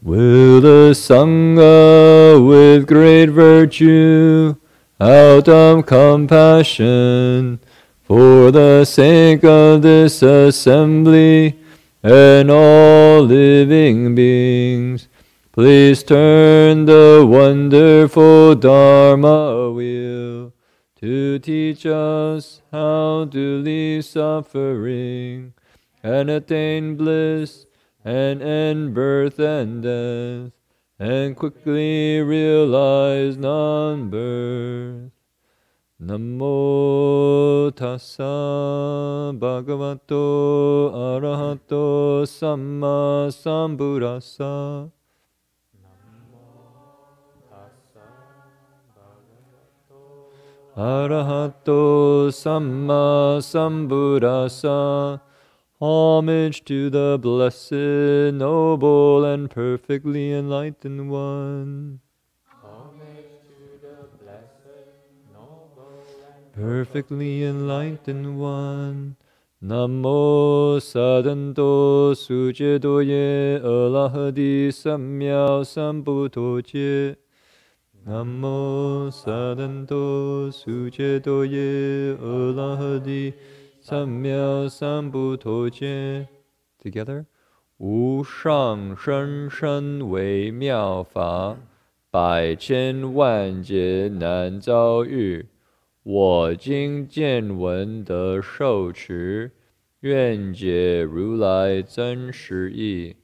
Will the Sangha with great virtue, out of compassion, for the sake of this assembly and all living beings, please turn the wonderful Dharma wheel to teach us how to leave suffering and attain bliss and end birth and death, and quickly realize non-birth. Namo tassa bhagavato arahato samma sambuddhassa. Arahato samma sambuddhassa. Homage to the blessed, noble, and perfectly enlightened one. Homage to the blessed, noble, and perfectly enlightened one. Namo sadanto sujedoye alahadi samyao sambuddhoje. Namo sadanto sujedoye alahadi samyao sambuddhoje. Together. 无上甚深微妙法，百千万劫难遭遇。我今见闻得受持，愿解如来真实义。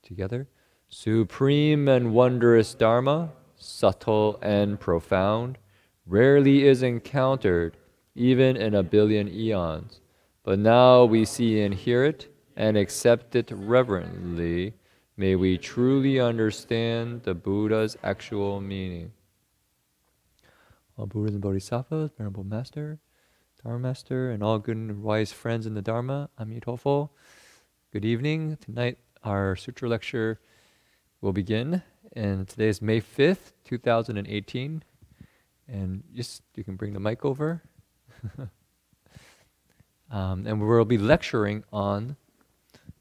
Together. Supreme and wondrous Dharma, subtle and profound, rarely is encountered, even in a billion eons. But now we see and hear it, and accept it reverently. May we truly understand the Buddha's actual meaning. All Buddhas and Bodhisattvas, Venerable Master, Dharma Master, and all good and wise friends in the Dharma, Amitabha. Good evening. Tonight our sutra lecture will begin, and today is May 5th, 2018. And just, you can bring the mic over. And we'll be lecturing on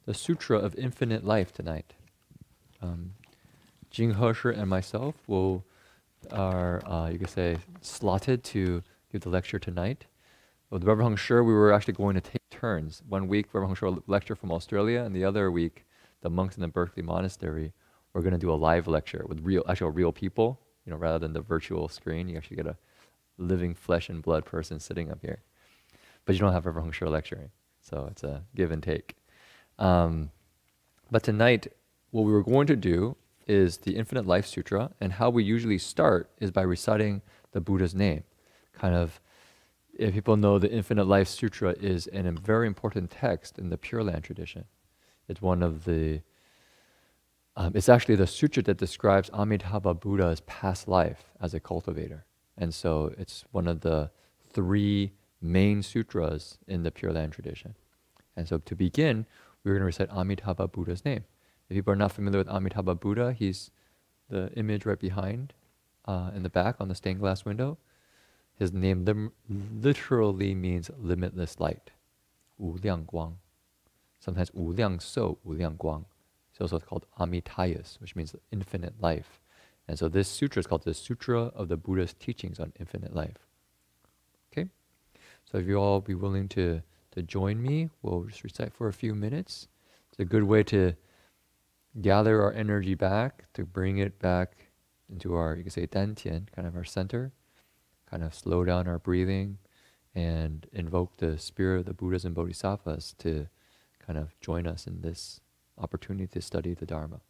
the Sutra of Infinite Life tonight. Heng Sure and myself are you could say, slotted to give the lecture tonight. With Reverend Heng Sure, we were actually going to take turns. 1 week, Reverend Heng Sure lecture from Australia, and the other week, the monks in the Berkeley Monastery, we're going to do a live lecture with real people, rather than the virtual screen. You actually get a living flesh and blood person sitting up here. But you don't have Reverend Heng Sure lecturing, so it's a give and take. But tonight, what we were going to do is the Infinite Life Sutra, and how we usually start is by reciting the Buddha's name. If people know, the Infinite Life Sutra is a very important text in the Pure Land tradition. It's one of the, it's actually the sutra that describes Amitabha Buddha's past life as a cultivator. And so it's one of the 3 main sutras in the Pure Land tradition. And so to begin, we're going to recite Amitabha Buddha's name. If people are not familiar with Amitabha Buddha, he's the image right behind, in the back on the stained glass window. His name literally means limitless light, 无量光. Sometimes 无量寿, 无量光. It's also called Amitayus, which means infinite life. And so this sutra is called the Sutra of the Buddha's Teachings on Infinite Life. Okay? So if you all be willing to join me, we'll just recite for a few minutes. It's a good way to gather our energy back, to bring it back into our, you could say, dantian, kind of our center, kind of slow down our breathing, and invoke the spirit of the Buddhas and Bodhisattvas to kind of join us in this opportunity to study the Dharma.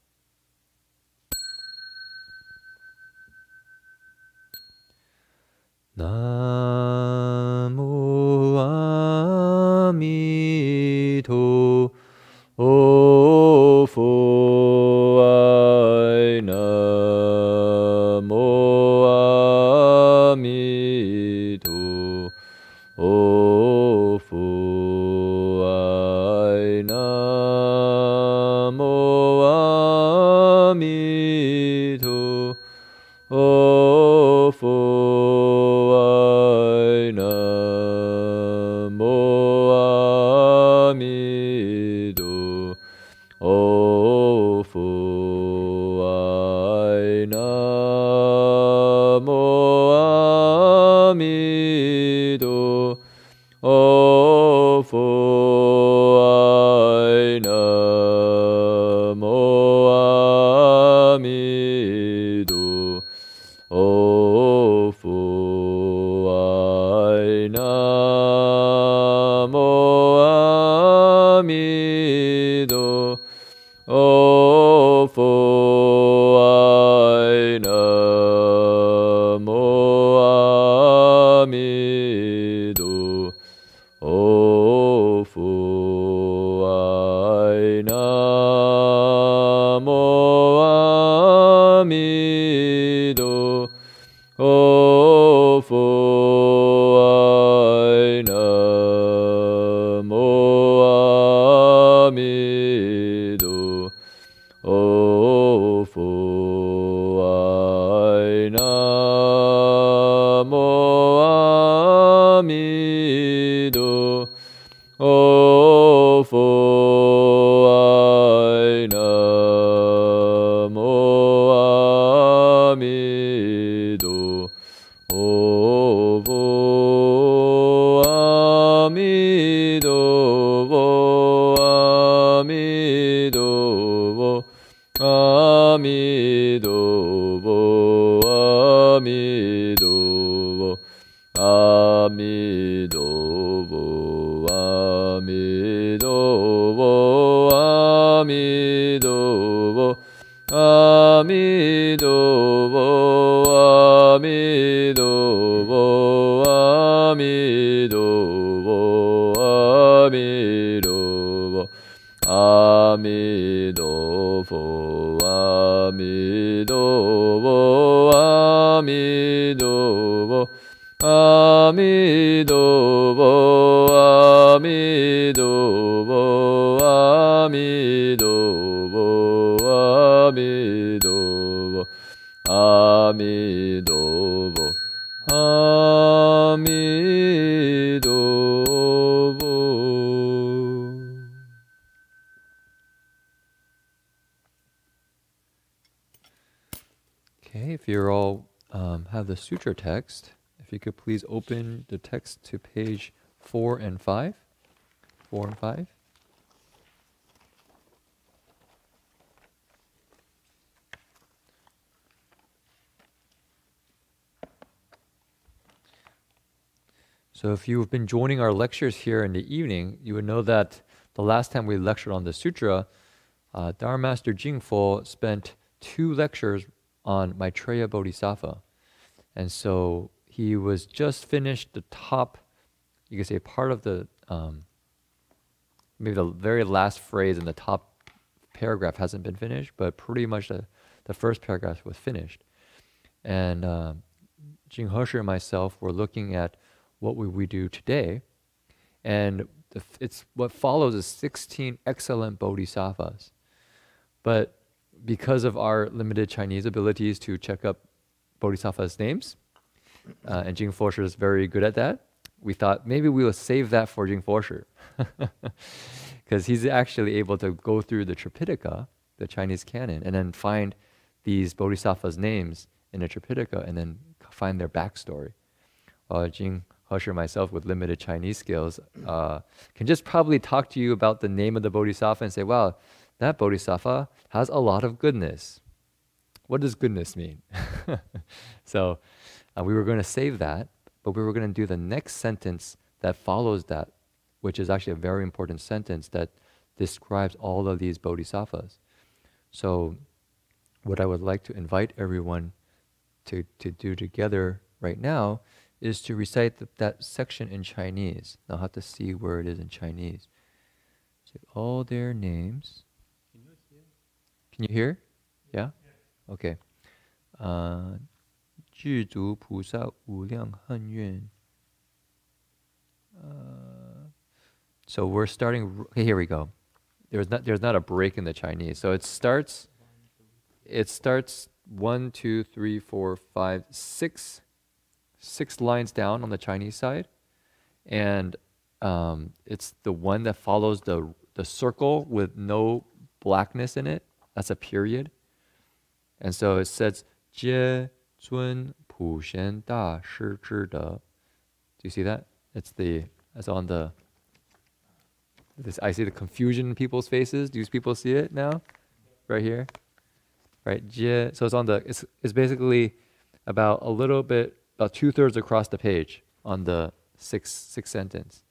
Namo Amito Phai Namo Amito Phai Namo Amito Phai Namo Amito Phai ai namo amido. O fu ai namo amido. O fu ai namo amido. O fu ai namo amido. O fu ai namo amido. O fu ai namo amido. O fu ai namo amido. O fu amido. Amido. Amido. Okay, if you're all have the sutra text, if you could please open the text to page 4 and 5. 4 and 5. So if you've been joining our lectures here in the evening, you would know that the last time we lectured on the sutra, Dharma Master Jingfo spent 2 lectures on Maitreya Bodhisattva. And so he was just finished the top, you could say part of the, maybe the very last phrase in the top paragraph hasn't been finished, but pretty much the first paragraph was finished. And Jing Hesher and myself were looking at what would we do today, and it's what follows is 16 excellent bodhisattvas. But because of our limited Chinese abilities to check up bodhisattvas' names, and Jing Fosher is very good at that, we thought maybe we will save that for Jing Fosher, because he's actually able to go through the Tripitaka, the Chinese canon, and then find these bodhisattvas' names in the Tripitaka and then find their backstory. Jing Hesher, myself, with limited Chinese skills, can just probably talk to you about the name of the bodhisattva and say, wow, that bodhisattva has a lot of goodness. What does goodness mean? So we were going to save that, but we were going to do the next sentence that follows that, which is actually a very important sentence that describes all of these bodhisattvas. So what I would like to invite everyone to do together right now is to recite that section in Chinese. Now I'll have to see where it is in Chinese. So all their names. Can you hear? Yeah? Okay. 具足菩萨无量恨愿. So we're starting, okay, here we go. There's not a break in the Chinese. So it starts 1, 2, 3, 4, 5, 6 lines down on the Chinese side, and it's the one that follows the circle with no blackness in it. That's a period. And so it says 接尊普贤大师之德. Do you see that? It's on the I see the confusion in people's faces. Do people see it now? Right here? Right? Jie. So it's basically about a little bit, about 2/3 across the page on the sixth sentence.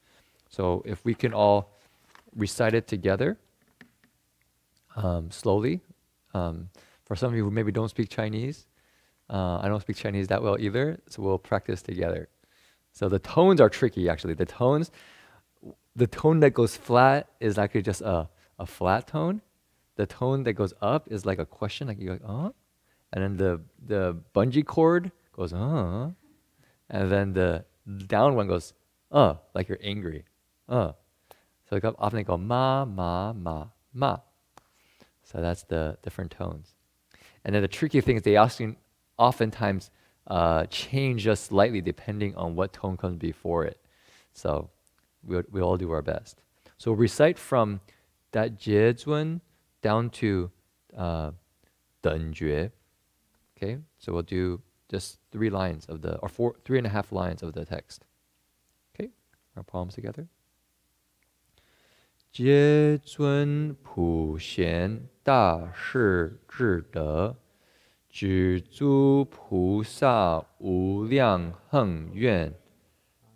So if we can all recite it together, slowly. For some of you who maybe don't speak Chinese, I don't speak Chinese that well either, so we'll practice together. So the tones are tricky, actually. The tone that goes flat is actually just a flat tone. The tone that goes up is like a question, like you go, and then the bungee chord goes, and then the down one goes, like you're angry, So often they go ma, ma, ma, ma. So that's the different tones. And then the tricky thing is they oftentimes change just slightly depending on what tone comes before it. So we all do our best. So recite from that Jie down to Den Jue. Okay, so we'll do just 3 lines of or 3.5 lines of the text. Okay, our palms together. 皆尊普贤大士至德，具足菩萨无量恒愿，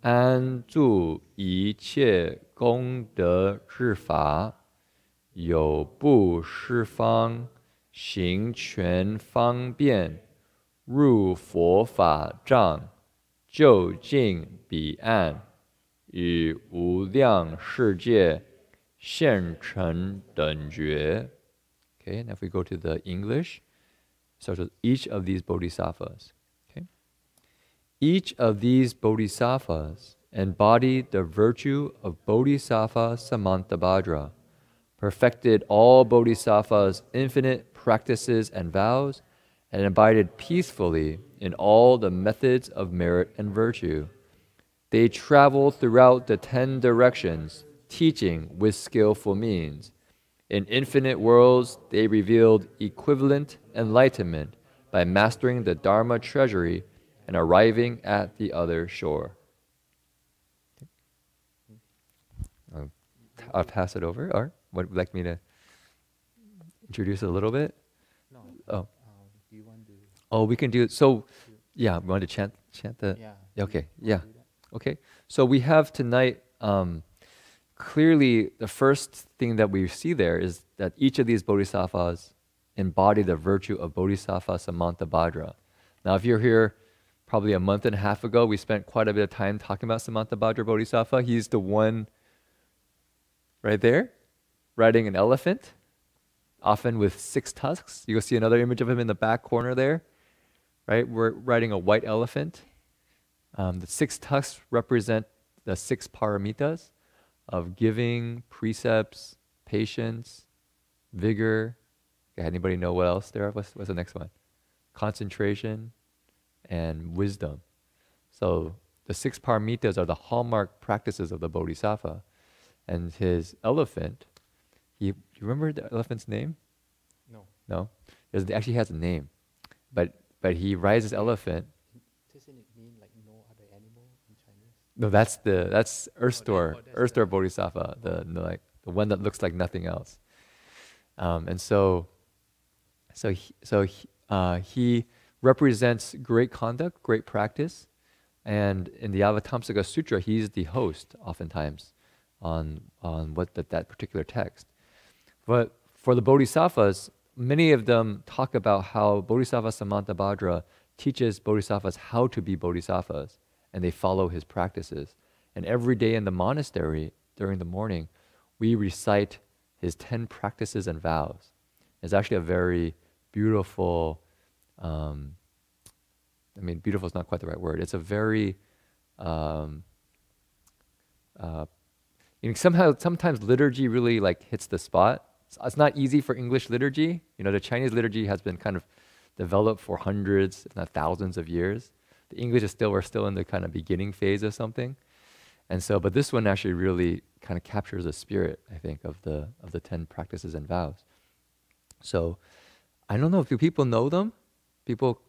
安住一切功德之法，有布施方，行权方便，入佛法藏，就近彼岸，与无量世界 现成等觉. Okay, and if we go to the English, starts with each of these bodhisattvas. Okay, each of these bodhisattvas embodied the virtue of Bodhisattva Samantabhadra, perfected all bodhisattvas' infinite practices and vows, and abided peacefully in all the methods of merit and virtue. They traveled throughout the 10 directions, teaching with skillful means. In infinite worlds, they revealed equivalent enlightenment by mastering the Dharma treasury and arriving at the other shore. I'll pass it over. Or would you like me to introduce it a little bit? No. Oh. Do you want to? Oh, we can do it. So, yeah, we want to chant the. Yeah. Okay. Yeah. Okay. So we have tonight. Clearly, the first thing that we see there is that each of these bodhisattvas embody the virtue of Bodhisattva Samantabhadra. Now, if you're here probably a month and a half ago, we spent quite a bit of time talking about Samantabhadra Bodhisattva. He's the one right there, riding an elephant, often with 6 tusks. You'll see another image of him in the back corner there, right? We're riding a white elephant. The 6 tusks represent the 6 paramitas of giving, precepts, patience, vigor. Okay, anybody know what else there? What's the next one? Concentration and wisdom. So the 6 paramitas are the hallmark practices of the Bodhisattva. And his elephant, you remember the elephant's name? No. No? It actually has a name. But he rides his elephant. Doesn't it mean like no other animal in Chinese? No, that's Earth Store, that's Earth Store Bodhisattva, the one that looks like nothing else. And so he represents great conduct, great practice, and in the Avatamsaka Sutra, he's the host oftentimes on that particular text. But for the bodhisattvas, many of them talk about how Bodhisattva Samantabhadra teaches bodhisattvas how to be bodhisattvas, and they follow his practices. And every day in the monastery, during the morning, we recite his 10 practices and vows. It's actually a very beautiful, beautiful is not quite the right word. It's a very, sometimes liturgy really like hits the spot. It's not easy for English liturgy. The Chinese liturgy has been kind of developed for hundreds, if not thousands of years. The English we're still in the kind of beginning phase of something. And so, but this one actually really kind of captures the spirit, I think, of the 10 practices and vows. So, I don't know if people know them. People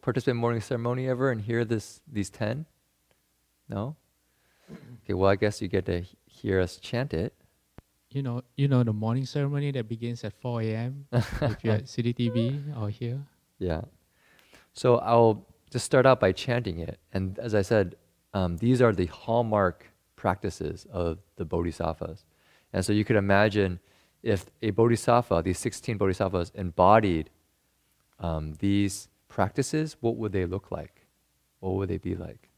participate in morning ceremony ever and hear these 10? No? Okay, well, I guess you get to hear us chant it. You know the morning ceremony that begins at 4 a.m. if you're at CDTV or here. Yeah. So I'll just start out by chanting it. And as I said, these are the hallmark practices of the bodhisattvas. And so you could imagine if a bodhisattva, these 16 bodhisattvas embodied these practices, what would they look like? What would they be like?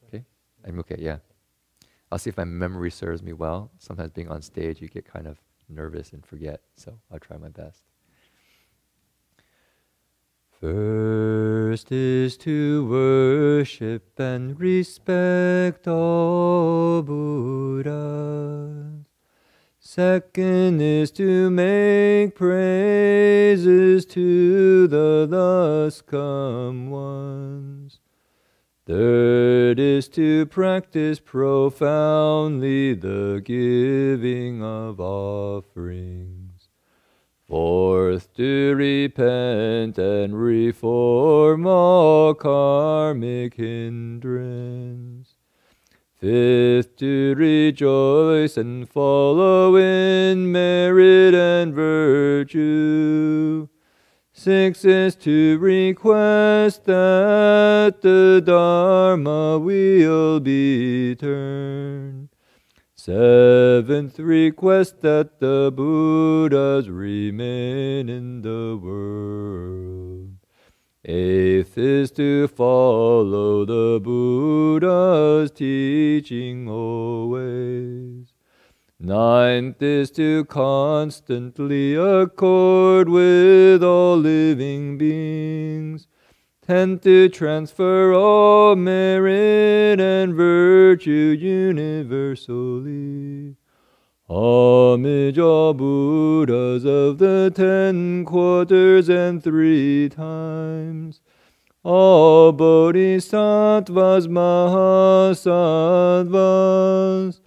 Okay? I'm okay, yeah. I'll see if my memory serves me well. Sometimes being on stage, you get kind of nervous and forget. So I'll try my best. First is to worship and respect all Buddhas. Second is to make praises to the thus come ones. Third is to practice profoundly the giving of offerings. Fourth, to repent and reform all karmic hindrance. Fifth, to rejoice and follow in merit and virtue. Sixth is to request that the Dharma will be turned. Seventh, request that the Buddhas remain in the world. Eighth is to follow the Buddha's teaching always. Ninth is to constantly accord with all living beings. Tenth, to transfer all merit and virtue universally. Homage all Buddhas of the 10 quarters and 3 times. All bodhisattvas, mahasattvas,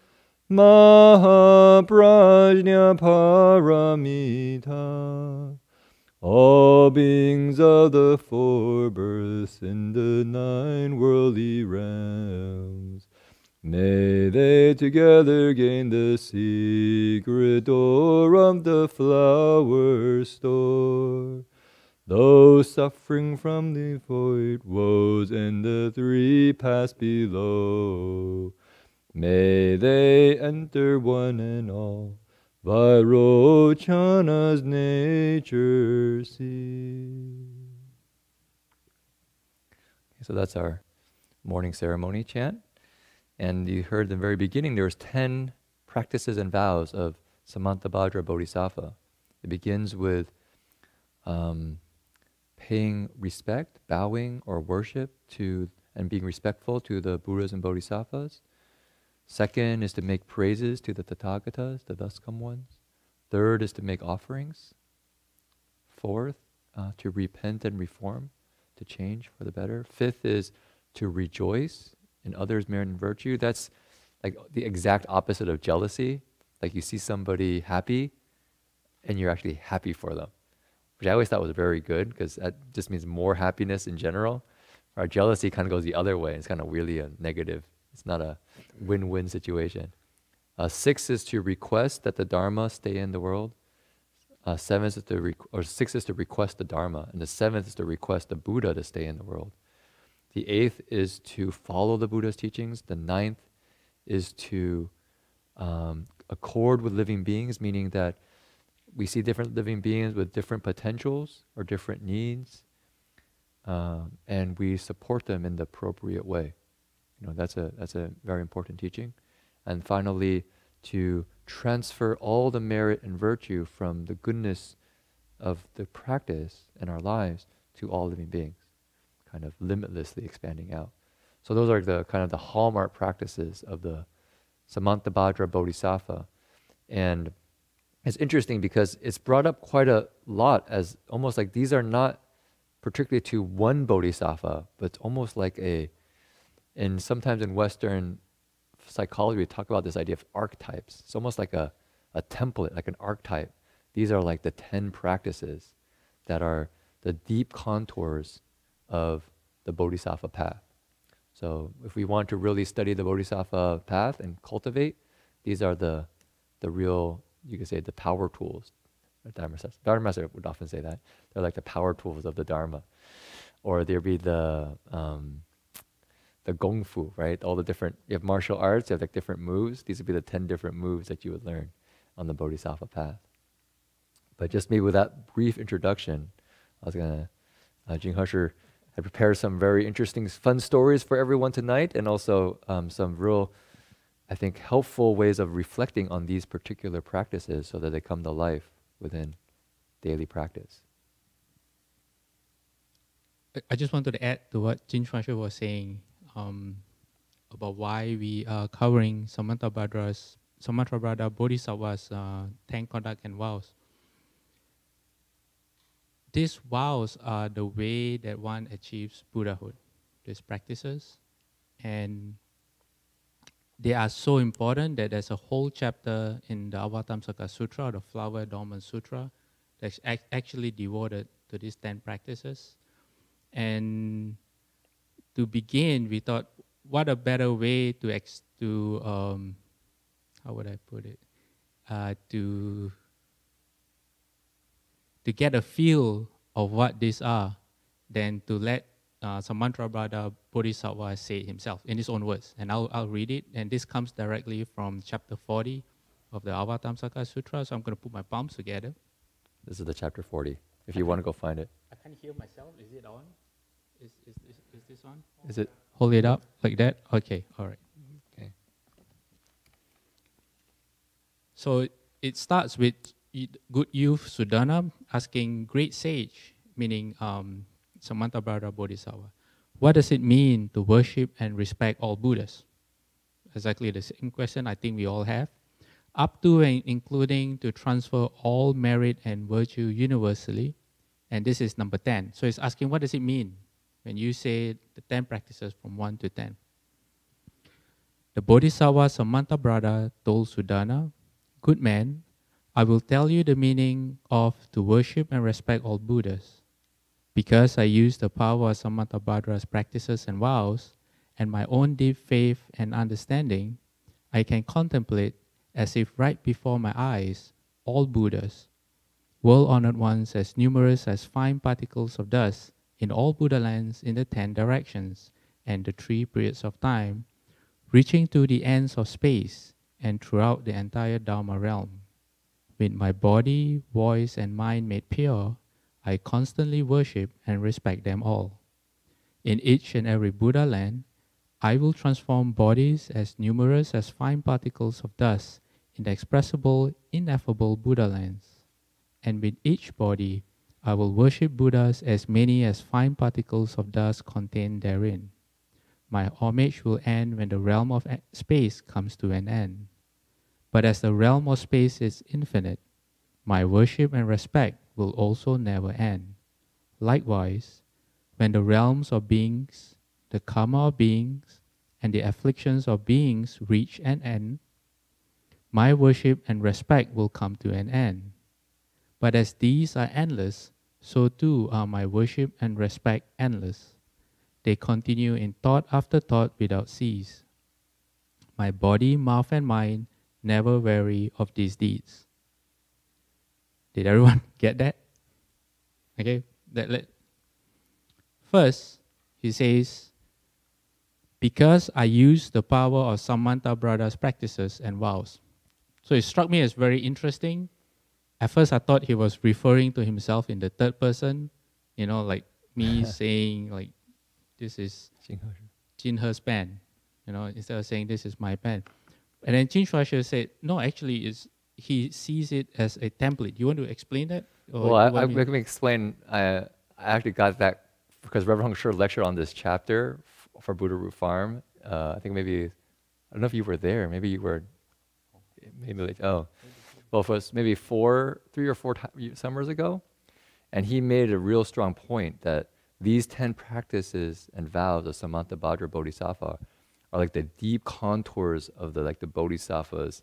Mahaprajna Paramita, all beings of the 4 births in the 9 worldly realms, may they together gain the secret door of the flower store. Those suffering from the void woes and the 3 paths below, may they enter one and all, Vairochana's nature see. So that's our morning ceremony chant. And you heard in the very beginning, there was 10 practices and vows of Samantabhadra Bodhisattva. It begins with paying respect, bowing or worship to, and being respectful to the Buddhas and Bodhisattvas. Second is to make praises to the Tathagatas, the thus come ones. Third is to make offerings. Fourth, to repent and reform, to change for the better. Fifth is to rejoice in others' merit and virtue. That's like the exact opposite of jealousy. Like you see somebody happy and you're actually happy for them, which I always thought was very good because that just means more happiness in general. Our jealousy kind of goes the other way. It's kind of really a negative. It's not a win-win situation. 6 is to request that the Dharma stay in the world. 7 is to 6 is to request the Dharma, and the 7th is to request the Buddha to stay in the world. The 8th is to follow the Buddha's teachings. The 9th is to accord with living beings, meaning that we see different living beings with different potentials or different needs, and we support them in the appropriate way. That's a very important teaching. And finally, to transfer all the merit and virtue from the goodness of the practice in our lives to all living beings, kind of limitlessly expanding out. So those are the kind of the hallmark practices of the Samantabhadra Bodhisattva. And it's interesting because it's brought up quite a lot as almost like these are not particularly to one Bodhisattva, but it's almost like and sometimes in Western psychology, we talk about this idea of archetypes. It's almost like a template, like an archetype. These are like the 10 practices that are the deep contours of the Bodhisattva path. So if we want to really study the Bodhisattva path and cultivate, these are the real you could say the power tools. Dharma master would often say that. They're like the power tools of the Dharma. Or there'd be the gong fu, right? All the different, you have martial arts, you have like different moves. These would be the 10 different moves that you would learn on the Bodhisattva path. But just maybe with that brief introduction, I was gonna, Heng Sure had prepared some very interesting, fun stories for everyone tonight, and also some real, I think, helpful ways of reflecting on these particular practices so that they come to life within daily practice. I just wanted to add to what Heng Sure was saying about why we are covering Samantabhadra Bodhisattva's 10 conduct and vows. These vows are the way that one achieves Buddhahood, these practices. And they are so important that there's a whole chapter in the Avatamsaka Sutra, the Flower Adornment Sutra, that's actually devoted to these 10 practices. And to begin, we thought, what a better way to how would I put it? To get a feel of what these are than to let Samantabhadra Bodhisattva say it himself in his own words. And I'll read it. And this comes directly from chapter 40 of the Avatamsaka Sutra. So I'm going to put my palms together. This is the chapter 40, if you want to go find it. I can't hear myself. Is it on? Is this on? Is it? Hold it up like that? Okay, all right. Okay. So it starts with good youth Sudana asking great sage, meaning Samantabhadra Bodhisattva, what does it mean to worship and respect all Buddhas? Exactly the same question I think we all have. Up to and including to transfer all merit and virtue universally. And this is number 10. So it's asking, what does it mean when you say the 10 practices from 1 to 10? The Bodhisattva Samantabhadra told Sudana, good man, I will tell you the meaning of to worship and respect all Buddhas. Because I use the power of Samantabhadra's practices and vows, and my own deep faith and understanding, I can contemplate as if right before my eyes all Buddhas, world-honored ones as numerous as fine particles of dust in all Buddha lands in the 10 directions and the 3 periods of time, reaching to the ends of space and throughout the entire Dharma realm. With my body, voice, and mind made pure, I constantly worship and respect them all. In each and every Buddha land, I will transform bodies as numerous as fine particles of dust in the expressible, ineffable Buddha lands. And with each body, I will worship Buddhas as many as fine particles of dust contained therein. My homage will end when the realm of space comes to an end. But as the realm of space is infinite, my worship and respect will also never end. Likewise, when the realms of beings, the karma of beings, and the afflictions of beings reach an end, my worship and respect will come to an end. But as these are endless, so too are my worship and respect endless. They continue in thought after thought without cease. My body, mouth, and mind never vary of these deeds. Did everyone get that? Okay. First, he says, because I use the power of Samantabhadра's practices and vows. So it struck me as very interesting. At first, I thought he was referring to himself in the third person, like me saying, like, this is Jin He's pen, instead of saying this is my pen. And then Heng Sure said, no, actually, he sees it as a template. You want to explain that? Well, let me explain. I actually got that because Reverend Heng Sure lectured on this chapter for Buddha Root Farm. I think maybe, I don't know if you were there. Maybe you were, well, it was maybe 3 or 4 summers ago. And he made a real strong point that these 10 practices and vows of Samantabhadra Bodhisattva are like the deep contours of the Bodhisattva's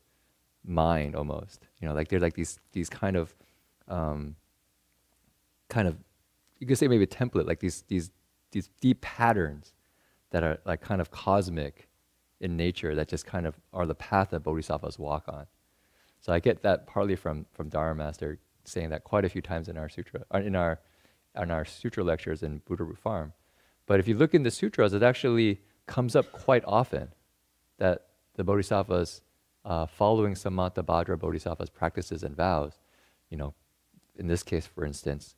mind almost. They're like these kind of, you could say maybe a template, like these deep patterns that are like kind of cosmic in nature that just kind of are the path that Bodhisattvas walk on. So I get that partly from Dharma Master saying that quite a few times in our sutra, in our sutra lectures in Buddha Root Farm. But if you look in the sutras, it actually comes up quite often that the bodhisattvas following Samatha Bhadra bodhisattvas practices and vows, in this case, for instance,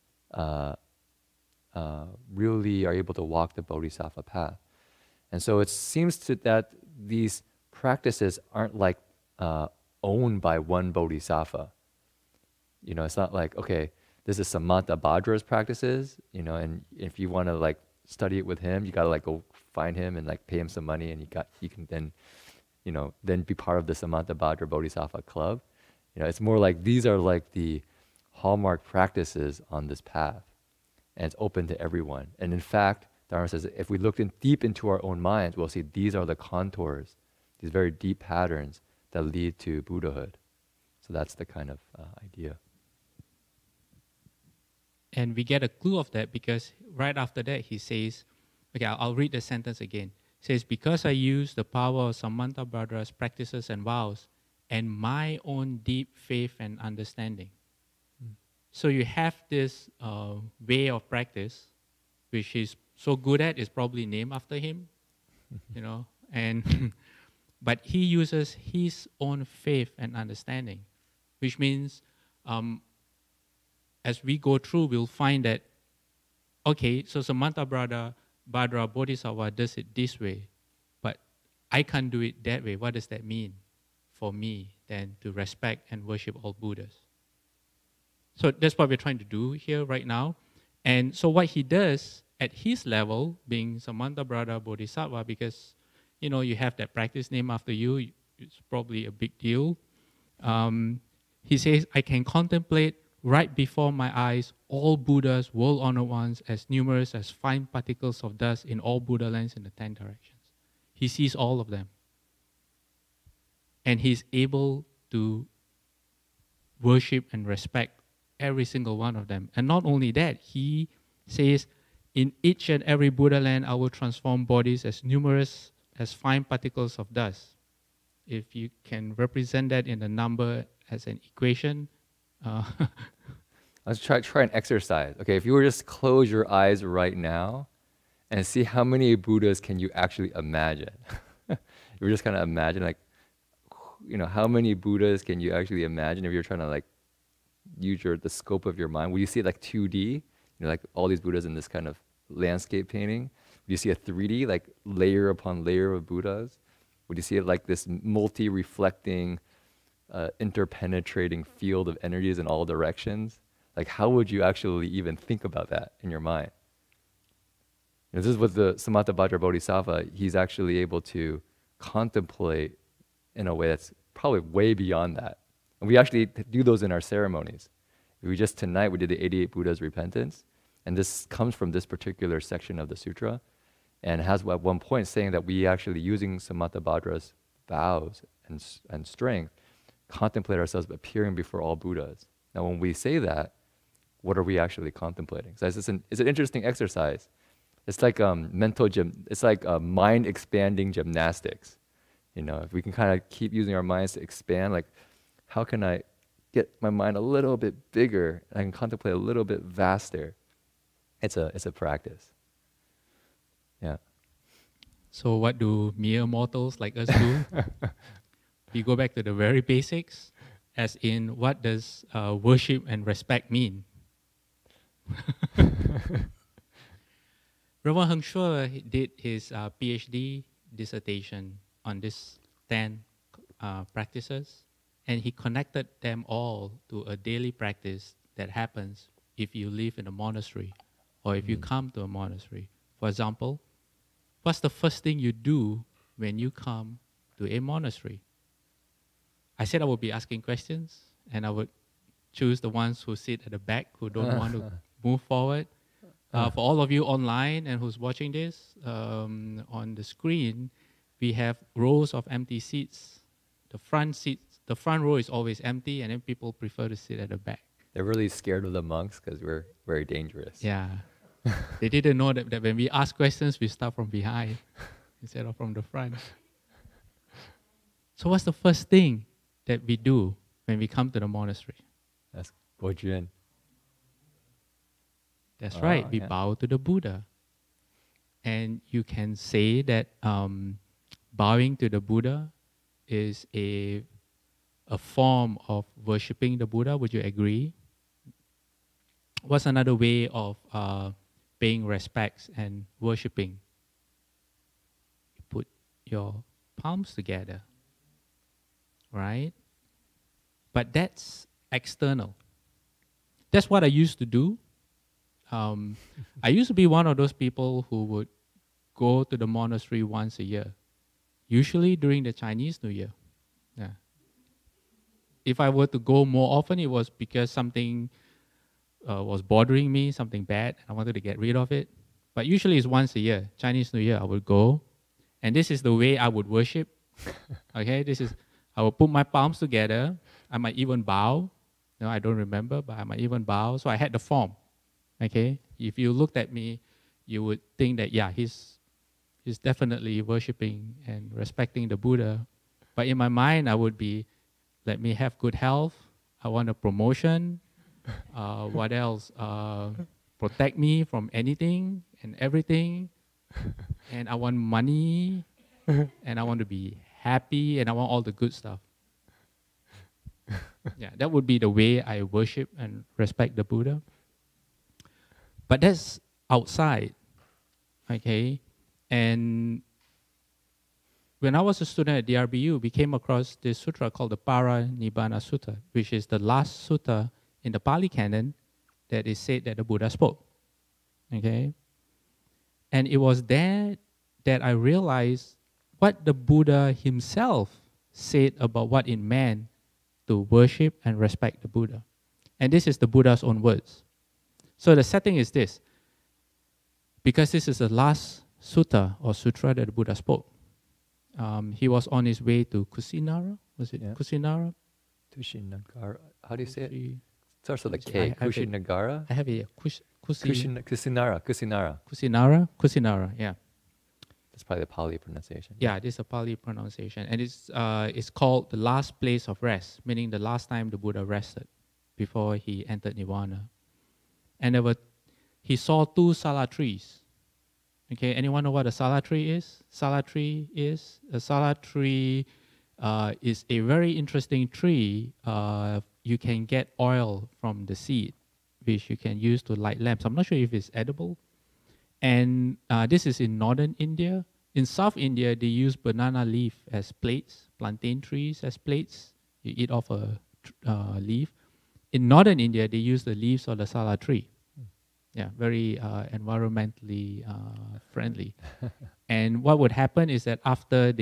really are able to walk the bodhisattva path. And so it seems that these practices aren't like owned by one bodhisattva. It's not like, okay, this is Samatha Bhadra's practices, and if you want to like study it with him, you gotta like go find him and like pay him some money, and you can then, then be part of the Samatha Bhadra Bodhisattva club. It's more like these are like the hallmark practices on this path, and it's open to everyone. And in fact, Dharma says if we look deep into our own minds, we'll see these are the contours, these very deep patterns that lead to Buddhahood. So that's the kind of idea. And we get a clue of that because right after that he says, okay, I'll read the sentence again. He says, because I use the power of Samatha Bhadra's practices and vows and my own deep faith and understanding. So you have this way of practice, which he's so good at, is probably named after him, and but he uses his own faith and understanding, which means as we go through, we'll find that, okay, so Samatha Bhadra Bodhisattva does it this way, but I can't do it that way. What does that mean for me then to respect and worship all Buddhas? So that's what we're trying to do here right now. And so what he does at his level, being Samatha Bhadra Bodhisattva, because you have that practice name after you, it's probably a big deal. He says, I can contemplate right before my eyes all Buddhas, world-honored ones, as numerous as fine particles of dust in all Buddha lands in the 10 directions. He sees all of them. And he's able to worship and respect every single one of them. And not only that, he says, in each and every Buddha land, I will transform bodies as numerous as fine particles of dust. If you can represent that in a number as an equation. Let's try an exercise. Okay, if you were just close your eyes right now and see how many Buddhas can you actually imagine. If you're just kind of imagine like, how many Buddhas can you actually imagine if you're trying to like use the scope of your mind? Will you see it like 2D, like all these Buddhas in this kind of landscape painting? Would you see a 3D, like layer upon layer of Buddhas? Would you see it like this multi-reflecting, interpenetrating field of energies in all directions? Like how would you actually even think about that in your mind? This is what the Samatha Bhadra Bodhisattva, he's actually able to contemplate in a way that's probably way beyond that. And we actually do those in our ceremonies. Tonight we did the 88 Buddhas repentance, and this comes from this particular section of the sutra, and has at one point saying that we actually using Samatha Bhadra's vows and strength, contemplate ourselves appearing before all Buddhas. Now when we say that, what are we actually contemplating? So it's an interesting exercise. It's like mind expanding gymnastics. If we can kind of keep using our minds to expand, like how can I get my mind a little bit bigger and I can contemplate a little bit vaster? It's a practice. Yeah. So what do mere mortals like us do? We go back to the very basics, as in what does worship and respect mean? Reverend Heng Sure did his PhD dissertation on these 10 practices, and he connected them all to a daily practice that happens if you live in a monastery or if you come to a monastery. For example, what's the first thing you do when you come to a monastery? I said I would be asking questions, and I would choose the ones who sit at the back, who don't want to move forward. For all of you online and who's watching this, on the screen, we have rows of empty seats. The front row is always empty, and then people prefer to sit at the back. They're really scared of the monks because we're very dangerous. Yeah. They didn't know that when we ask questions, we start from behind instead of from the front. So what's the first thing that we do when we come to the monastery. That's Bojuan. That's right. We Yeah. bow to the Buddha. And you can say that bowing to the Buddha is a form of worshipping the Buddha. Would you agree? What's another way of paying respects and worshipping? You put your palms together, right? But that's external. That's what I used to do. I used to be one of those people who would go to the monastery once a year, usually during the Chinese New Year. Yeah. If I were to go more often, it was because something was bothering me, something bad, and I wanted to get rid of it. But usually it's once a year. Chinese New Year, I would go. And this is the way I would worship. Okay, I would put my palms together. I might even bow. No, I don't remember, but I might even bow. So I had the form. Okay, if you looked at me, you would think that, yeah, he's definitely worshipping and respecting the Buddha. But in my mind, I would be, let me have good health. I want a promotion. What else? Protect me from anything and everything. And I want money. And I want to be happy. And I want all the good stuff. Yeah, that would be the way I worship and respect the Buddha. But that's outside, okay? And when I was a student at DRBU, we came across this sutra called the Paranibbana Sutta, which is the last sutta in the Pali Canon that is said that the Buddha spoke, okay? And it was there that I realized what the Buddha himself said about what it meant to worship and respect the Buddha. And this is the Buddha's own words. So the setting is this. Because this is the last sutta or sutra that the Buddha spoke. He was on his way to Kusinara. Was it Kusinara? Kushinagara. How do you say it? Kusi- Starts with a K. Kushinagara? I have it. Kusinara. Kusinara, yeah. That's probably the Pali pronunciation. Yeah, this is a Pali pronunciation. And it's called the last place of rest, meaning the last time the Buddha rested before he entered Nirvana. And he saw 2 sala trees. Okay, anyone know what a sala tree is? Sala tree is a very interesting tree. You can get oil from the seed, which you can use to light lamps. I'm not sure if it's edible. And this is in northern India. In South India, they use banana leaf as plates, plantain trees as plates. You eat off a leaf. In northern India, they use the leaves of the sala tree. Yeah, very environmentally friendly. And what would happen is that after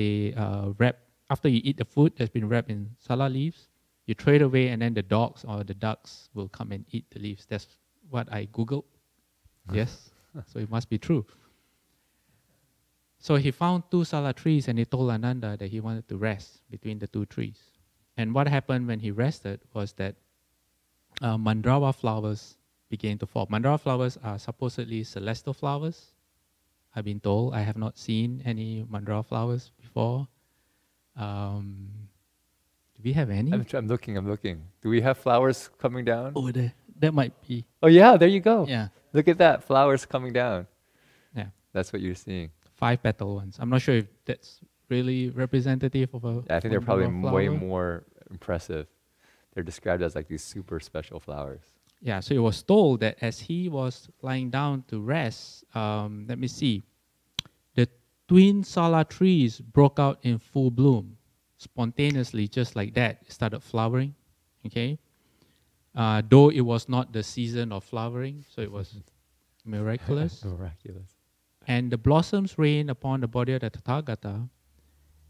after you eat the food that's been wrapped in sala leaves, you throw it away, and then the dogs or the ducks will come and eat the leaves. That's what I Googled. Yes, so it must be true. So he found 2 sala trees, and he told Ananda that he wanted to rest between the 2 trees. And what happened when he rested was that mandrava flowers began to fall. Mandrava flowers are supposedly celestial flowers. I've been told. I have not seen any mandrava flowers before. Do we have any? I'm looking. Do we have flowers coming down? Oh, that might be. Oh yeah, there you go. Yeah. Look at that, flowers coming down. Yeah. That's what you're seeing. 5 petal ones. I'm not sure if that's really representative of a. Yeah, I think they're probably flower. way more impressive. They're described as like these super special flowers. Yeah, so it was told that as he was lying down to rest, let me see, the twin sala trees broke out in full bloom, spontaneously, just like that. It started flowering, okay? Though it was not the season of flowering, so it was miraculous. Miraculous. And the blossoms rained upon the body of the Tathagata,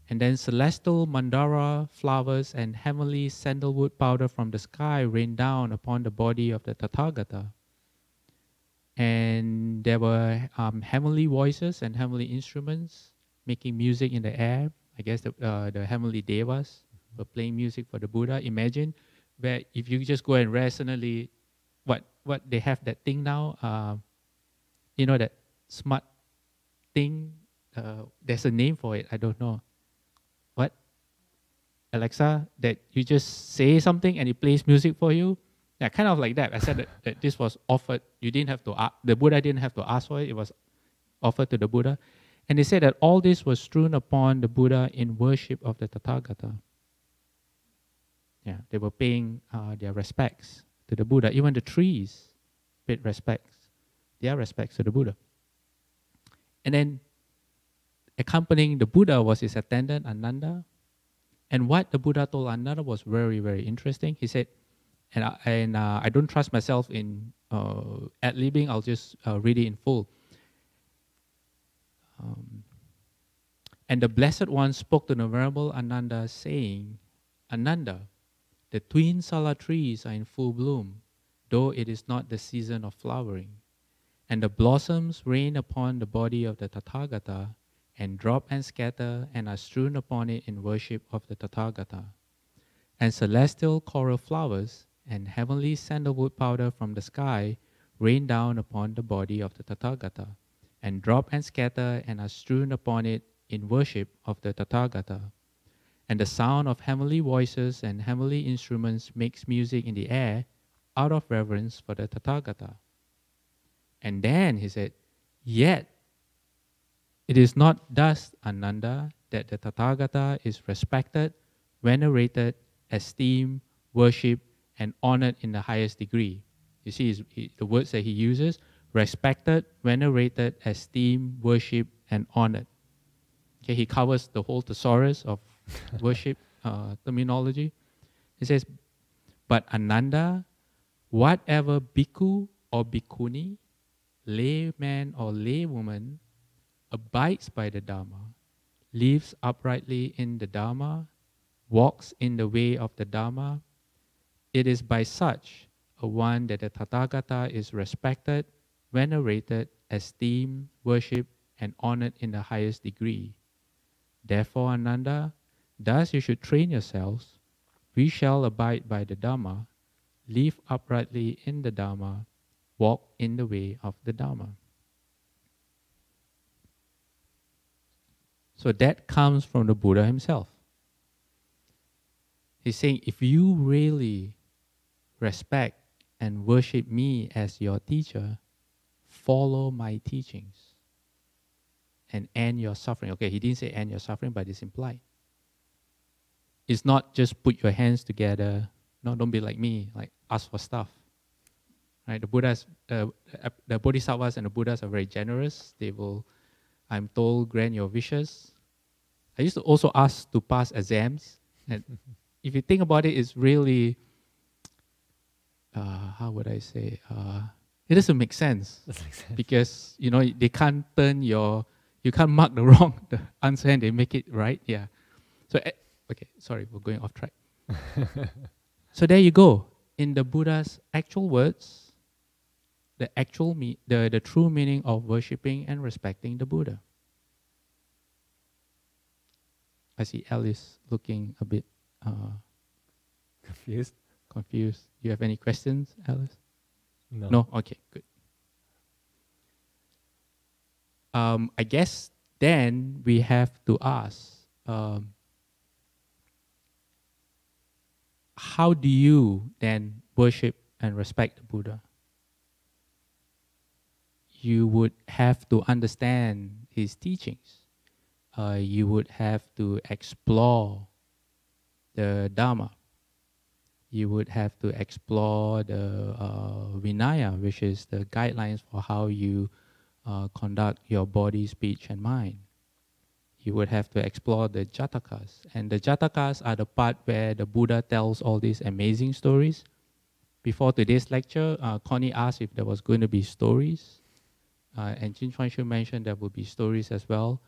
and then celestial mandara flowers and heavenly sandalwood powder from the sky rained down upon the body of the Tathagata. And there were heavenly voices and heavenly instruments making music in the air. I guess the heavenly devas were playing music for the Buddha. Imagine where if you just go and rest, suddenly, what they have that thing now, that smart thing. There's a name for it. I don't know. What? Alexa, that you just say something and it plays music for you? Yeah, kind of like that. I said that this was offered. You didn't have to, the Buddha didn't have to ask for it. It was offered to the Buddha. And they said that all this was strewn upon the Buddha in worship of the Tathagata. Yeah, they were paying their respects to the Buddha. Even the trees paid their respects to the Buddha. And then accompanying the Buddha was his attendant, Ananda. And what the Buddha told Ananda was very, very interesting. He said, and I don't trust myself in ad-libbing, I'll just read it in full. And the Blessed One spoke to the Venerable Ananda, saying, Ananda, the twin sala trees are in full bloom, though it is not the season of flowering. And the blossoms rain upon the body of the Tathagata, and drop and scatter, and are strewn upon it in worship of the Tathagata. And celestial coral flowers and heavenly sandalwood powder from the sky rain down upon the body of the Tathagata, and drop and scatter, and are strewn upon it in worship of the Tathagata. And the sound of heavenly voices and heavenly instruments makes music in the air out of reverence for the Tathagata. And then he said, yet it is not thus, Ananda, that the Tathagata is respected, venerated, esteemed, worshipped, and honored in the highest degree. You see the words that he uses: respected, venerated, esteemed, worshipped, and honored. Okay, he covers the whole thesaurus of worship terminology. He says, but Ananda, whatever bhikkhu or bhikkhuni, layman or laywoman, abides by the Dharma, lives uprightly in the Dharma, walks in the way of the Dharma, it is by such a one that the Tathagata is respected, venerated, esteemed, worshipped, and honored in the highest degree. Therefore, Ananda, thus you should train yourselves. We shall abide by the Dharma, live uprightly in the Dharma, walk in the way of the Dharma. So that comes from the Buddha himself. He's saying, if you really respect and worship me as your teacher, follow my teachings and end your suffering. Okay, he didn't say end your suffering, but it's implied. It's not just put your hands together. No, don't be like me, like ask for stuff. Right? The Buddhas, the Bodhisattvas and the Buddhas are very generous. They will, I'm told, grant your wishes. I used to also ask to pass exams. And if you think about it, it's really, how would I say? It doesn't make sense. Because, you know, they can't turn you can't mark the answer and they make it right. Yeah. So, okay, sorry, we're going off track. So there you go. In the Buddha's actual words, the true meaning of worshipping and respecting the Buddha. I see Alice looking a bit confused. Do you have any questions, Alice? No. No? Okay, good. I guess then we have to ask, how do you then worship and respect the Buddha? You would have to understand his teachings. You would have to explore the Dharma. You would have to explore the Vinaya, which is the guidelines for how you conduct your body, speech, and mind. You would have to explore the Jatakas. And the Jatakas are the part where the Buddha tells all these amazing stories. Before today's lecture, Connie asked if there was going to be stories. And Chin Chuan Shu mentioned there will be stories as well.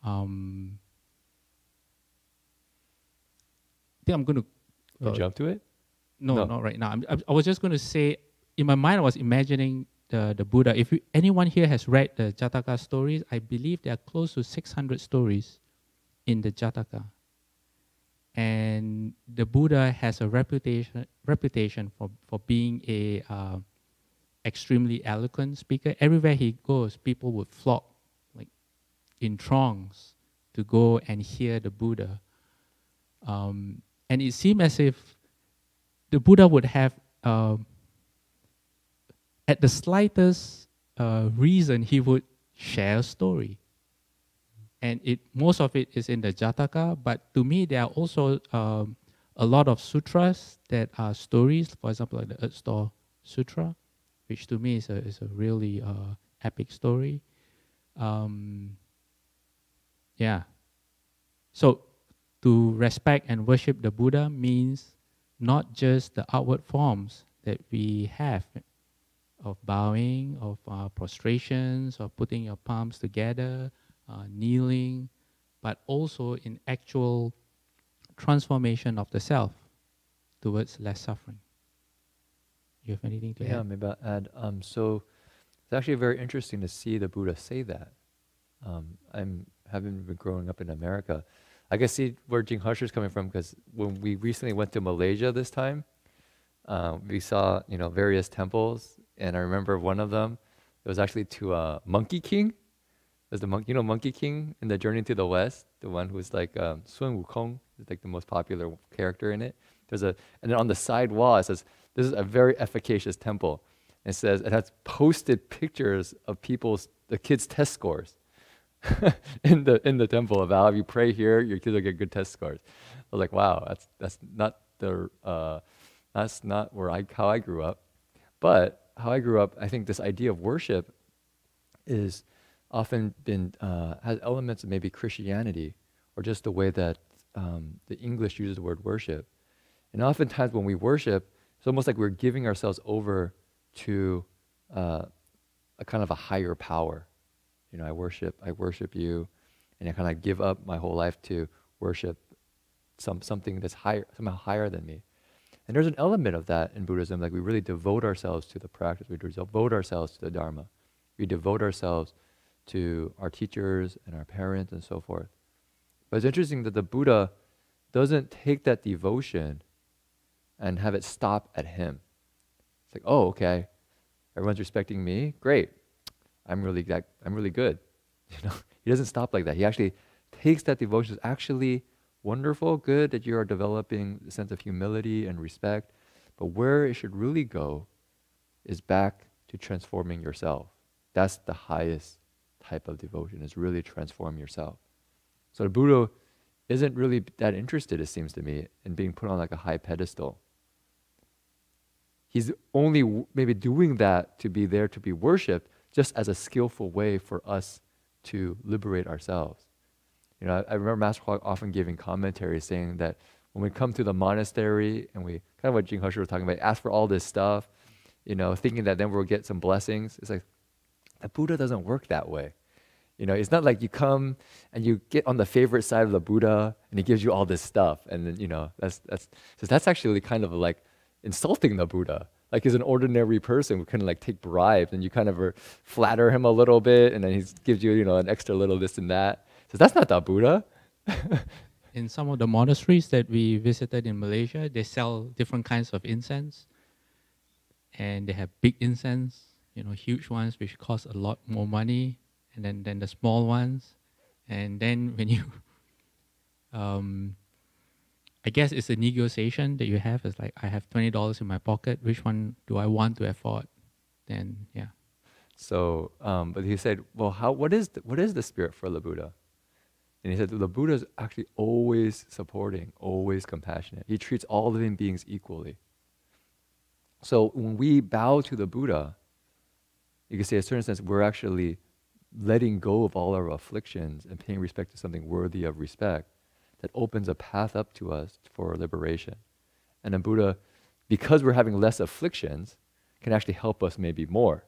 I think I'm going to... jump to it? No, not right now. I was just going to say, in my mind, I was imagining the Buddha. If anyone here has read the Jataka stories, I believe there are close to 600 stories in the Jataka. And the Buddha has a reputation for being a extremely eloquent speaker. Everywhere he goes, people would flock like in throngs to go and hear the Buddha. And it seemed as if the Buddha would have, at the slightest reason, he would share a story. And most of it is in the Jataka, but to me, there are also a lot of sutras that are stories. For example, like the Earth Store Sutra, which to me is a really epic story. Yeah. So to respect and worship the Buddha means not just the outward forms that we have of bowing, of prostrations, of putting your palms together, kneeling, but also in actual transformation of the self towards less suffering. You have anything to add? Yeah, maybe I'll add. So it's actually very interesting to see the Buddha say that. Having been growing up in America, I can see where Jing Husher is coming from, because when we recently went to Malaysia this time, we saw various temples, and I remember one of them. It was actually to Monkey King. It was the Monkey King in the Journey to the West, the one who's like Sun Wukong is like the most popular character in it. And then on the side wall it says, "This is a very efficacious temple." And it has posted pictures of the kids' test scores in the temple about, if you pray here, your kids will get good test scores. I was like, wow, that's not how I grew up. But how I grew up, I think this idea of worship is often has elements of maybe Christianity, or just the way that the English uses the word worship. And oftentimes when we worship, it's almost like we're giving ourselves over to a kind of a higher power. I worship you, and I kind of give up my whole life to worship something that's higher, somehow higher than me. And there's an element of that in Buddhism, like we really devote ourselves to the practice, we devote ourselves to the Dharma, we devote ourselves to our teachers and our parents and so forth. But it's interesting that the Buddha doesn't take that devotion and have it stop at him. It's like, oh, okay, everyone's respecting me, great. I'm really good. He doesn't stop like that. He actually takes that devotion as actually wonderful, good that you are developing a sense of humility and respect. But where it should really go is back to transforming yourself. That's the highest type of devotion, is really transform yourself. So the Buddha isn't really that interested, it seems to me, in being put on like a high pedestal. He's only maybe doing that to be there to be worshipped, just as a skillful way for us to liberate ourselves. I remember Master Huang often giving commentary saying that when we come to the monastery and we, kind of what Jing Husher was talking about, ask for all this stuff, thinking that then we'll get some blessings. It's like, the Buddha doesn't work that way. It's not like you come and you get on the favorite side of the Buddha and he gives you all this stuff. And then, that's actually kind of like insulting the Buddha. Like, he's an ordinary person who kind of like take bribes, and you kind of flatter him a little bit, and then he gives you, an extra little this and that. So that's not the Buddha. In some of the monasteries that we visited in Malaysia, they sell different kinds of incense. And they have big incense, huge ones, which cost a lot more money. And then the small ones. And then when you, I guess it's a negotiation that you have. It's like, I have $20 in my pocket. Which one do I want to afford? Then, yeah. So, but he said, well, what is the spirit for the Buddha? And he said, the Buddha is actually always supporting, always compassionate. He treats all living beings equally. So when we bow to the Buddha, you can say, in a certain sense, we're actually letting go of all our afflictions and paying respect to something worthy of respect that opens a path up to us for liberation. And the Buddha, because we're having less afflictions, can actually help us maybe more.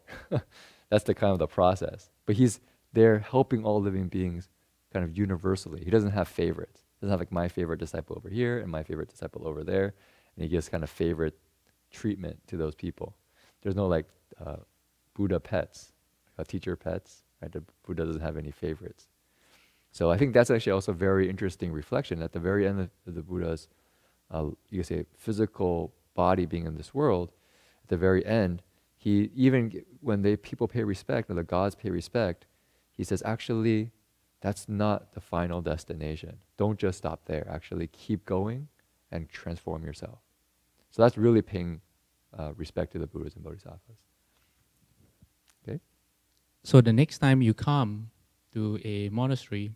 That's the kind of the process. But he's there helping all living beings kind of universally. He doesn't have favorites. He doesn't have like my favorite disciple over here and my favorite disciple over there. And he gives kind of favorite treatment to those people. There's no like Buddha pets, teacher pets, right? The Buddha doesn't have any favorites. So I think that's actually also a very interesting reflection. At the very end of the Buddha's, you could say, physical body being in this world, at the very end, he even, when people pay respect, or the gods pay respect, he says, actually, that's not the final destination. Don't just stop there. Actually, keep going and transform yourself. So that's really paying respect to the Buddhas and Bodhisattvas. Okay? So the next time you come to a monastery,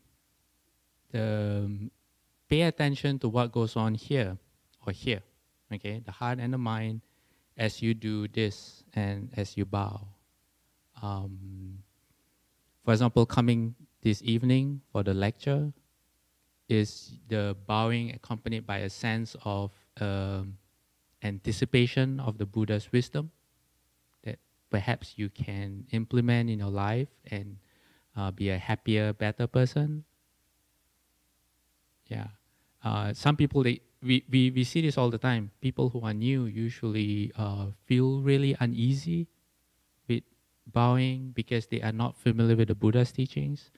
pay attention to what goes on here or here, okay? The heart and the mind as you do this and as you bow. For example, coming this evening for the lecture, is the bowing accompanied by a sense of anticipation of the Buddha's wisdom that perhaps you can implement in your life and be a happier, better person? Yeah. Some people, we see this all the time. People who are new usually feel really uneasy with bowing because they are not familiar with the Buddha's teachings.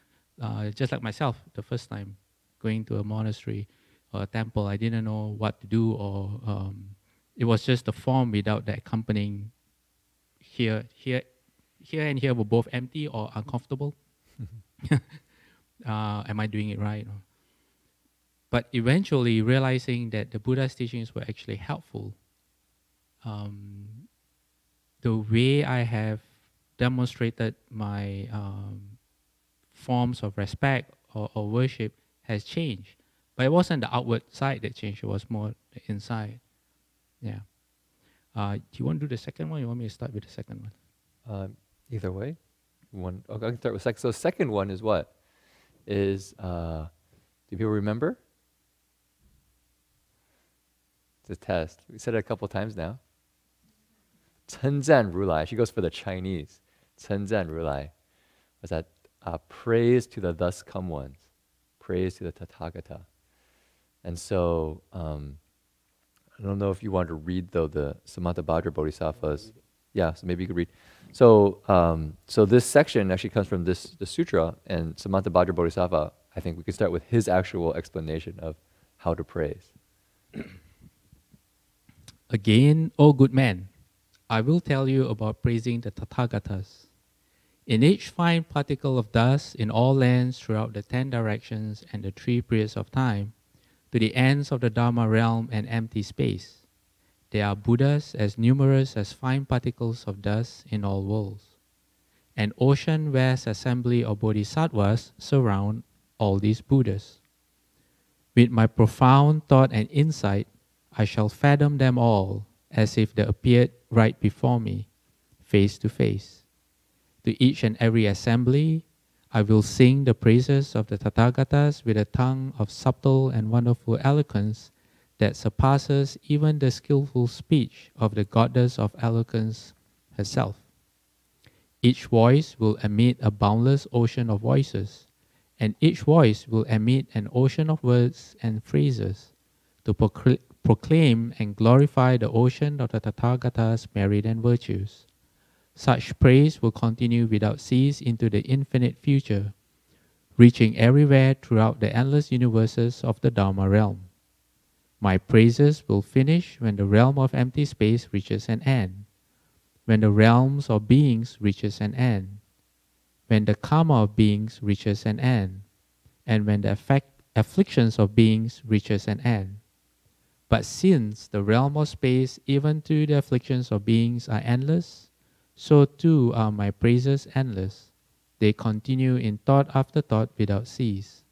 Just like myself, the first time going to a monastery or a temple, I didn't know what to do, or it was just a form without the accompanying here and here were both empty or uncomfortable. Am I doing it right? But eventually realizing that the Buddha's teachings were actually helpful, the way I have demonstrated my forms of respect or worship has changed. But it wasn't the outward side that changed, it was more the inside. Yeah. Do you want to do the second one, or you want me to start with the second one? Either way. Okay, I can start with second. So second one is what? Do people remember? It's a test. We said it a couple times now. 称赞如来. She goes for the Chinese. 称赞如来. What's that? Praise to the thus come ones. Praise to the Tathagata. And so, I don't know if you want to read though the Samantabhadra Bodhisattvas. Yeah, so maybe you could read. So, so this section actually comes from the sutra, and Samantabhadra Bodhisattva, I think we could start with his actual explanation of how to praise. Again, O good man, I will tell you about praising the Tathagatas. In each fine particle of dust in all lands throughout the 10 directions and the 3 periods of time, to the ends of the Dharma realm and empty space, there are Buddhas as numerous as fine particles of dust in all worlds. An ocean vast assembly of Bodhisattvas surround all these Buddhas. With my profound thought and insight, I shall fathom them all as if they appeared right before me, face to face. To each and every assembly, I will sing the praises of the Tathagatas with a tongue of subtle and wonderful eloquence that surpasses even the skillful speech of the goddess of eloquence herself. Each voice will emit a boundless ocean of voices, and each voice will emit an ocean of words and phrases to proclaim and glorify the ocean of the Tathagatas' merit and virtues. Such praise will continue without cease into the infinite future, reaching everywhere throughout the endless universes of the Dharma realm. My praises will finish when the realm of empty space reaches an end, when the realms of beings reaches an end, when the karma of beings reaches an end, and when the afflictions of beings reaches an end. But since the realm of space, even to the afflictions of beings, are endless, so too are my praises endless. They continue in thought after thought without cease.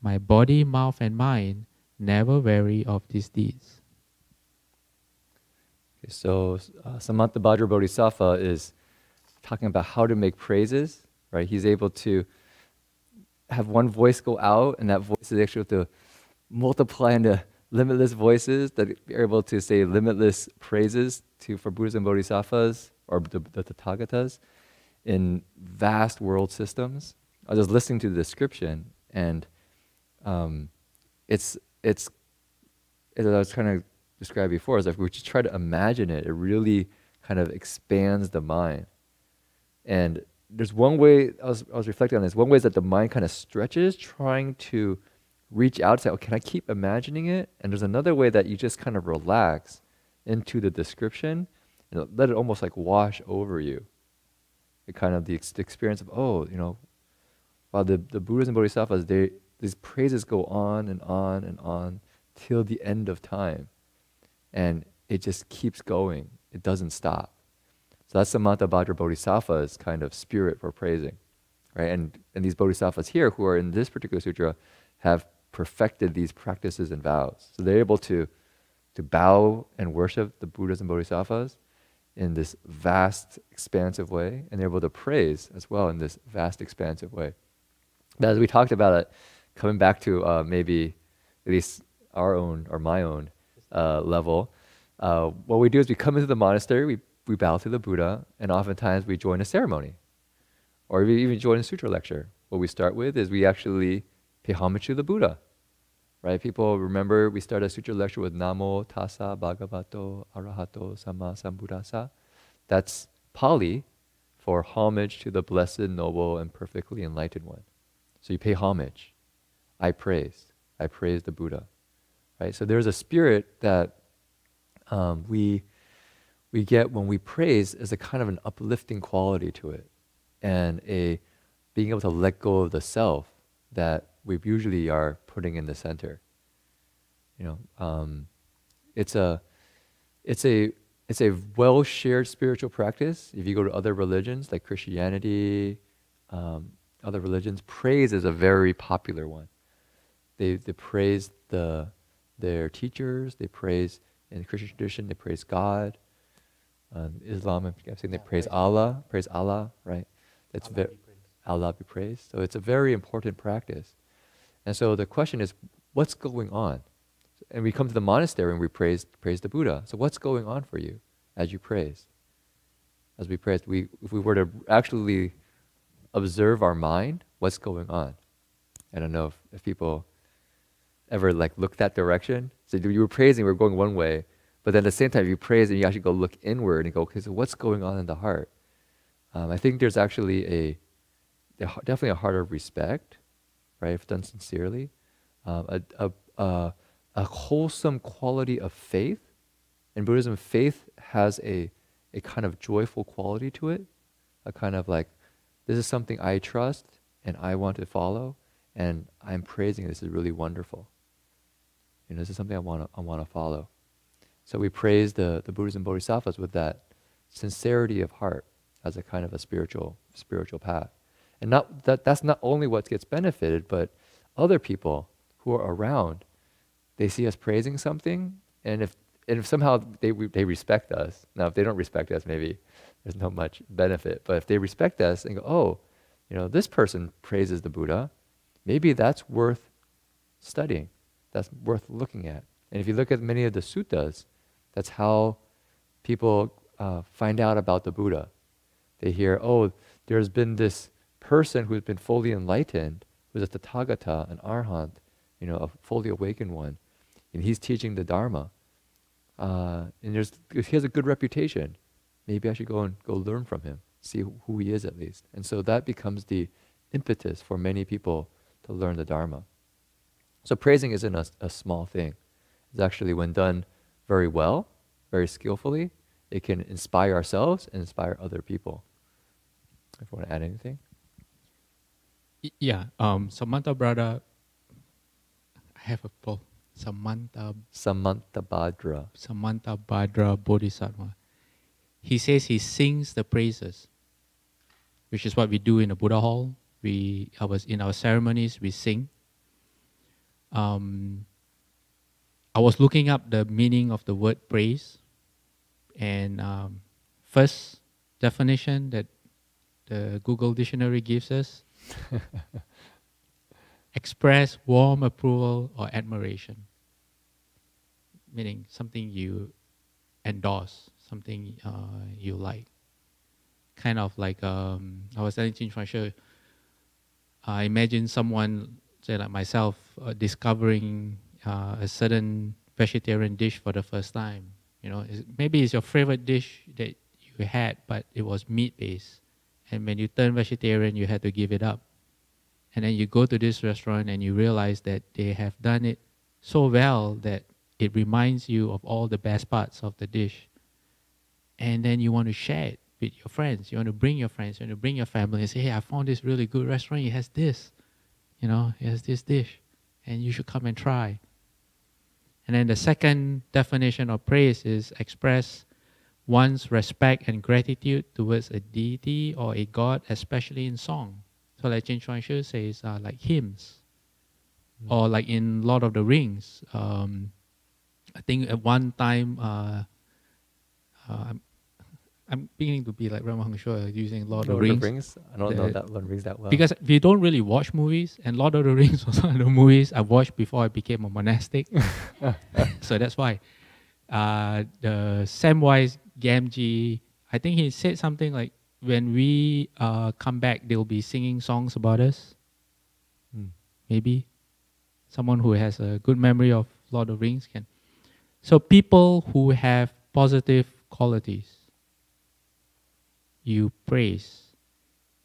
My body, mouth, and mind never vary of these deeds. Okay, so Samantabhadra Bodhisattva is talking about how to make praises, right? He's able to have one voice go out, and that voice is actually able to multiply into limitless voices that are able to say limitless praises for Buddhas and Bodhisattvas, or the Tathagatas, in vast world systems. I was listening to the description, and it's as I was trying to describe before, is if we just try to imagine it, it really kind of expands the mind. And there's one way, I was reflecting on this, one way is that the mind kind of stretches, trying to reach out, say, oh, can I keep imagining it? And there's another way that you just kind of relax into the description and let it almost like wash over you. It kind of the experience of, oh, wow, the Buddhas and Bodhisattvas, these praises go on and on and on. till the end of time. And it just keeps going. It doesn't stop. So that's Samantabhadra Bodhisattva's kind of spirit for praising, right? And these bodhisattvas here who are in this particular sutra have perfected these practices and vows. So they're able to bow and worship the Buddhas and bodhisattvas in this vast, expansive way, and they're able to praise as well in this vast, expansive way. But as we talked about it, coming back to maybe at least our own or my own level, what we do is we come into the monastery, we bow to the Buddha, and oftentimes we join a ceremony, or we even join a sutra lecture. What we start with is we actually pay homage to the Buddha, right? People remember we start a sutra lecture with Namo Tassa Bhagavato Arahato Sama Sambuddhassa. That's Pali for homage to the blessed, noble, and perfectly enlightened one. So you pay homage. I praise the Buddha, right? So there's a spirit that we get when we praise as a kind of an uplifting quality to it, and a being able to let go of the self that we usually are putting in the center. You know, it's a well shared spiritual practice. If you go to other religions like Christianity, other religions, praise is a very popular one. They praise their teachers. They praise, in the Christian tradition, they praise God. Islam, I'm saying they praise Allah, right? That's Allah be praised. So it's a very important practice. And so the question is, what's going on? And we come to the monastery and we praise the Buddha. So what's going on for you as you praise? As we praise, if we were to actually observe our mind, what's going on? I don't know if people ever like look that direction. So you were praising, we're going one way, but then at the same time you praise and you actually go look inward and go, okay, so what's going on in the heart? I think there's actually definitely a heart of respect, right, if done sincerely, a wholesome quality of faith. In Buddhism, faith has a kind of joyful quality to it, a kind of like, this is something I trust and I want to follow, and I'm praising this is really wonderful. You know, this is something I want to follow. So we praise the Buddhas and Bodhisattvas with that sincerity of heart as a kind of a spiritual path. And that's not only what gets benefited, but other people who are around, they see us praising something, and if somehow they respect us. Now, if they don't respect us, maybe there's not much benefit. But if they respect us and go, oh, you know, this person praises the Buddha, maybe that's worth studying. That's worth looking at. And if you look at many of the suttas, that's how people find out about the Buddha. They hear, oh, there's been this person who's been fully enlightened, who's a Tathagata, an Arhat, you know, a fully awakened one, and he's teaching the Dharma. And he has a good reputation. Maybe I should go learn from him, see who he is at least. And so that becomes the impetus for many people to learn the Dharma. So praising isn't a small thing. It's actually, when done very well, very skillfully, it can inspire ourselves and inspire other people. If you want to add anything? Yeah, Samantha brother, I have a poll. Samantabhadra Bodhisattva. He says he sings the praises, which is what we do in the Buddha hall. In our ceremonies, we sing. I was looking up the meaning of the word praise, and first definition that the Google dictionary gives us: express warm approval or admiration, meaning something you endorse, something you like. Kind of like, I was telling Chin Chuan, I imagine someone, say like myself, discovering a certain vegetarian dish for the first time. You know, maybe it's your favorite dish that you had, but it was meat-based. And when you turn vegetarian, you had to give it up. And then you go to this restaurant and you realize that they have done it so well that it reminds you of all the best parts of the dish. And then you want to share it with your friends. You want to bring your friends, you want to bring your family and say, hey, I found this really good restaurant. It has this, you know, it has this dish. And you should come and try. And then the second definition of praise is express one's respect and gratitude towards a deity or a god, especially in song. So like Chin Chuan Shu says, like hymns. Or like in Lord of the Rings. I think at one time, I'm beginning to be like Heng Sure using Lord of the Rings. I don't know that Lord of the Rings that well. Because we don't really watch movies, and Lord of the Rings was one of the movies I watched before I became a monastic. So that's why. The Samwise Gamgee, I think he said something like, when we come back, they'll be singing songs about us. Maybe. Someone who has a good memory of Lord of the Rings can. So people who have positive qualities, you praise.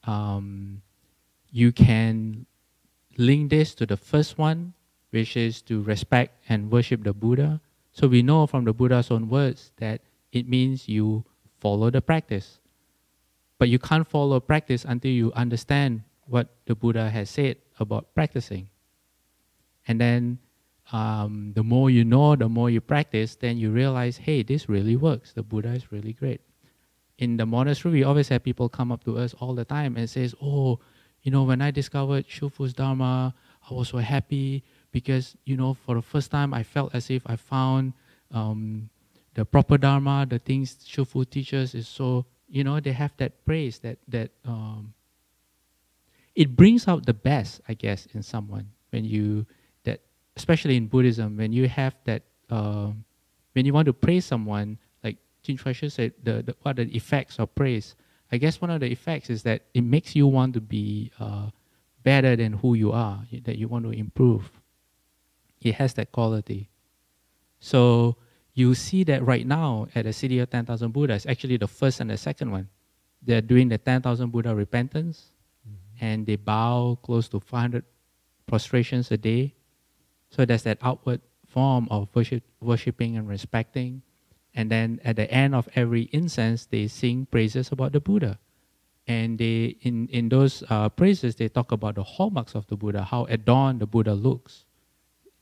You can link this to the first one, which is to respect and worship the Buddha. So we know from the Buddha's own words that it means you follow the practice. But you can't follow practice until you understand what the Buddha has said about practicing. And then the more you know, the more you practice, then you realize, hey, this really works. The Buddha is really great. In the monastery, we always have people come up to us all the time and says, oh, you know, when I discovered Shufu's Dharma, I was so happy because, you know, for the first time I felt as if I found the proper Dharma, the things Shufu teaches is so, you know, they have that praise that it brings out the best, I guess, in someone when you, that, especially in Buddhism, when you have that, when you want to praise someone, like Jin Shui said, what are the effects of praise? I guess one of the effects is that it makes you want to be better than who you are, that you want to improve. It has that quality. So you see that right now at the City of 10,000 Buddhas, actually the first and the second one, they're doing the 10,000 Buddha repentance, and they bow close to 500 prostrations a day. So there's that outward form of worshipping and respecting. And then at the end of every incense, they sing praises about the Buddha. And they, in those praises, they talk about the hallmarks of the Buddha, how adorned the Buddha looks.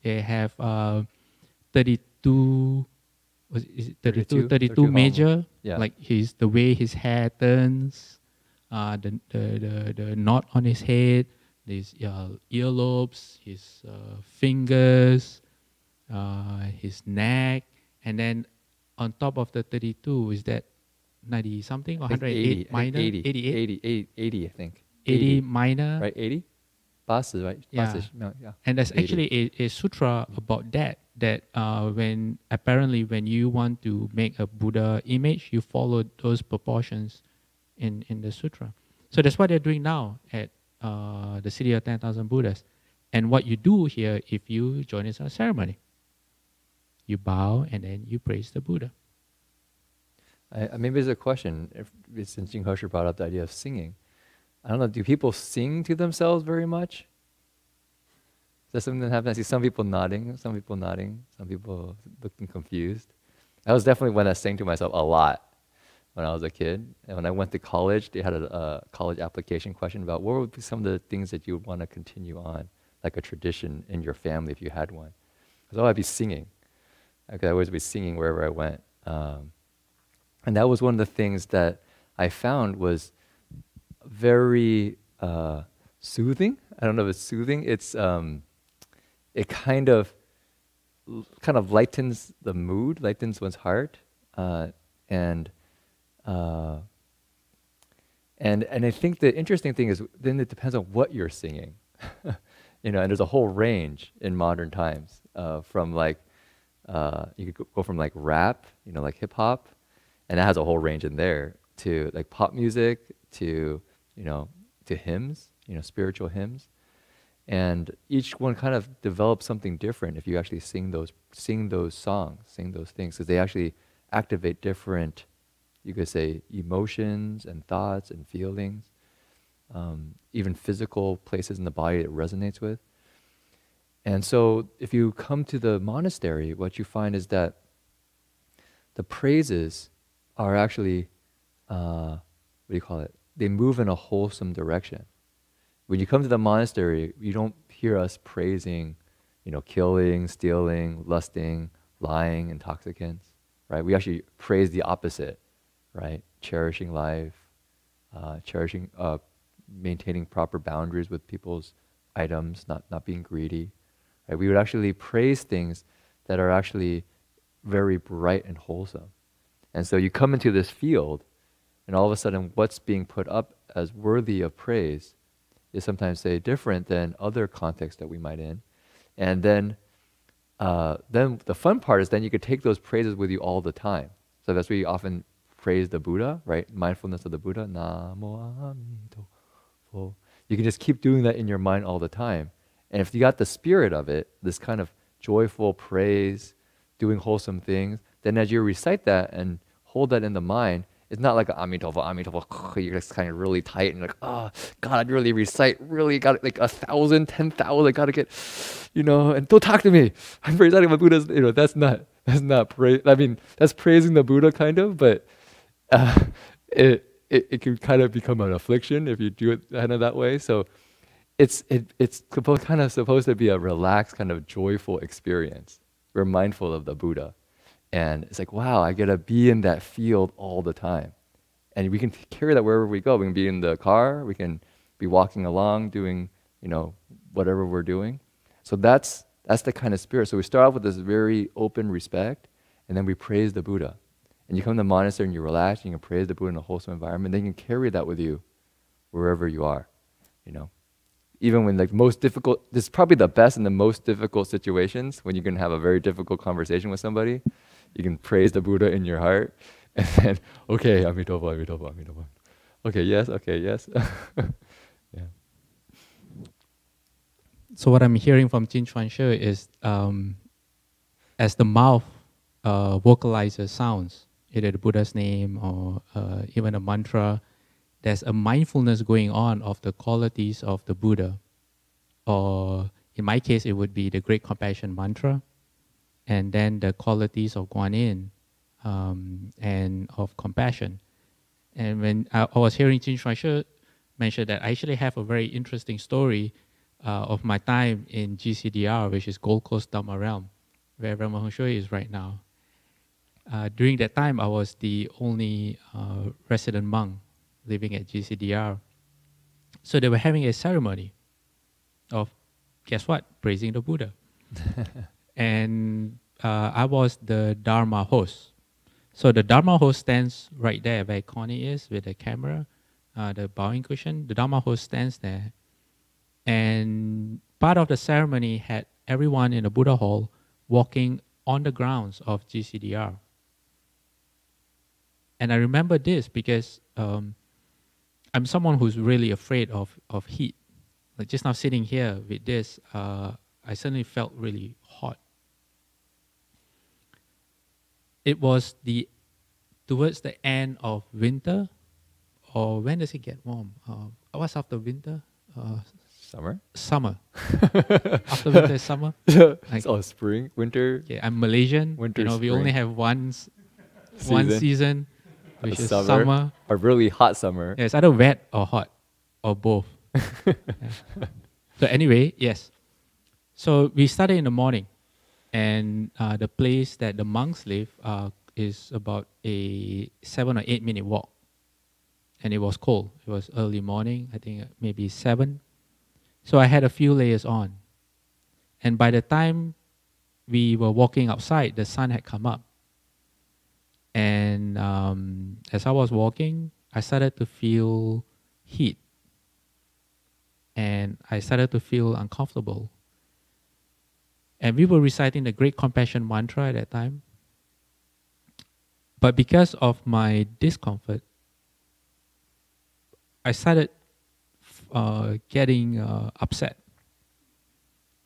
They have 32 major, yeah. Like the way his hair turns, the knot on his head, his earlobes, his fingers, his neck, and then on top of the 32 is that 90 something or 108 minor? 80, I think. 80 minor. Right, 80? Basis, right? Yeah. Basis. No, yeah. And there's actually a sutra about that when apparently when you want to make a Buddha image, you follow those proportions in the sutra. So that's what they're doing now at the City of 10,000 Buddhas. And what you do here, if you join this ceremony, you bow and then you praise the Buddha. Maybe there's a question, since Jing Hoshu brought up the idea of singing. I don't know, do people sing to themselves very much? Is that something that happens? I see some people nodding, some people looking confused. I was definitely one that sang to myself a lot when I was a kid. And when I went to college, they had a college application question about what would be some of the things that you would want to continue on, like a tradition in your family if you had one. So I'd be singing. I could always be singing wherever I went. And that was one of the things that I found was very soothing. I don't know if it's soothing. It's it kind of lightens the mood, lightens one's heart, and I think the interesting thing is then it depends on what you're singing, you know. And there's a whole range in modern times from like you could go from like rap, you know, like hip hop, and that has a whole range in there, to like pop music, to, you know, to hymns, you know, spiritual hymns. And each one kind of develops something different if you actually sing those songs, sing those things, because they actually activate different, you could say, emotions and thoughts and feelings, even physical places in the body it resonates with. And so if you come to the monastery, what you find is that the praises are actually, what do you call it? They move in a wholesome direction. When you come to the monastery, you don't hear us praising, killing, stealing, lusting, lying, intoxicants, right? We actually praise the opposite, right? Cherishing life, maintaining proper boundaries with people's items, not being greedy, right? We would actually praise things that are actually very bright and wholesome. And so you come into this field, and all of a sudden what's being put up as worthy of praise is sometimes, say, different than other contexts that we might in. And then the fun part is then you could take those praises with you all the time. So that's why you often praise the Buddha, right? Mindfulness of the Buddha. Namo Amito. You can just keep doing that in your mind all the time. And if you got the spirit of it, this kind of joyful praise, doing wholesome things, then as you recite that and hold that in the mind, it's not like Amitabha, Amitabha, you're just kind of really tight and like, oh, God, I'd really recite, really got like 1,000, 10,000, I gotta get, and don't talk to me. I'm reciting my Buddha's, that's not praise. I mean, that's praising the Buddha kind of, but it can kind of become an affliction if you do it kind of that way. So it's kind of supposed to be a relaxed, kind of joyful experience. We're mindful of the Buddha. And it's like, wow, I get to be in that field all the time. And we can carry that wherever we go. We can be in the car, we can be walking along, doing, whatever we're doing. So that's the kind of spirit. So we start off with this very open respect, and then we praise the Buddha. And you come to the monastery and you relax, and you can praise the Buddha in a wholesome environment, then you can carry that with you wherever you are, Even when most difficult, this is probably the best in the most difficult situations, when you can have a very difficult conversation with somebody. You can praise the Buddha in your heart, and then, okay, Amitabha, Amitabha, Amitabha. Okay, yes. Yeah. So what I'm hearing from Jin Chuan She is, as the mouth vocalizes sounds, either the Buddha's name or even a mantra, there's a mindfulness going on of the qualities of the Buddha. Or in my case, it would be the Great Compassion Mantra, and then the qualities of Guanyin and of compassion. And when I was hearing Jin Chuan She mention that, I actually have a very interesting story of my time in GCDR, which is Gold Coast Dhamma Realm, where Heng Sure is right now. During that time, I was the only resident monk living at GCDR. So they were having a ceremony of, guess what, praising the Buddha. And I was the Dharma host. So the Dharma host stands right there where Connie is with the camera, the bowing cushion. The Dharma host stands there. And part of the ceremony had everyone in the Buddha hall walking on the grounds of GCDR. And I remember this because I'm someone who's really afraid of heat. Like just now sitting here with this, I suddenly felt really hot. It was towards the end of winter, or when does it get warm? What's after winter? Summer? Summer. After winter is summer. Spring, winter. Yeah, I'm Malaysian. Winter, we only have one season, which is summer. Summer. A really hot summer. Yeah, it's either wet or hot, or both. Yeah. So anyway, yes. So we started in the morning, and the place that the monks live is about a 7 or 8 minute walk. And it was cold. It was early morning, I think maybe 7. So I had a few layers on. And by the time we were walking outside, the sun had come up. And as I was walking, I started to feel heat. And I started to feel uncomfortable. And we were reciting the Great Compassion Mantra at that time. But because of my discomfort, I started getting upset.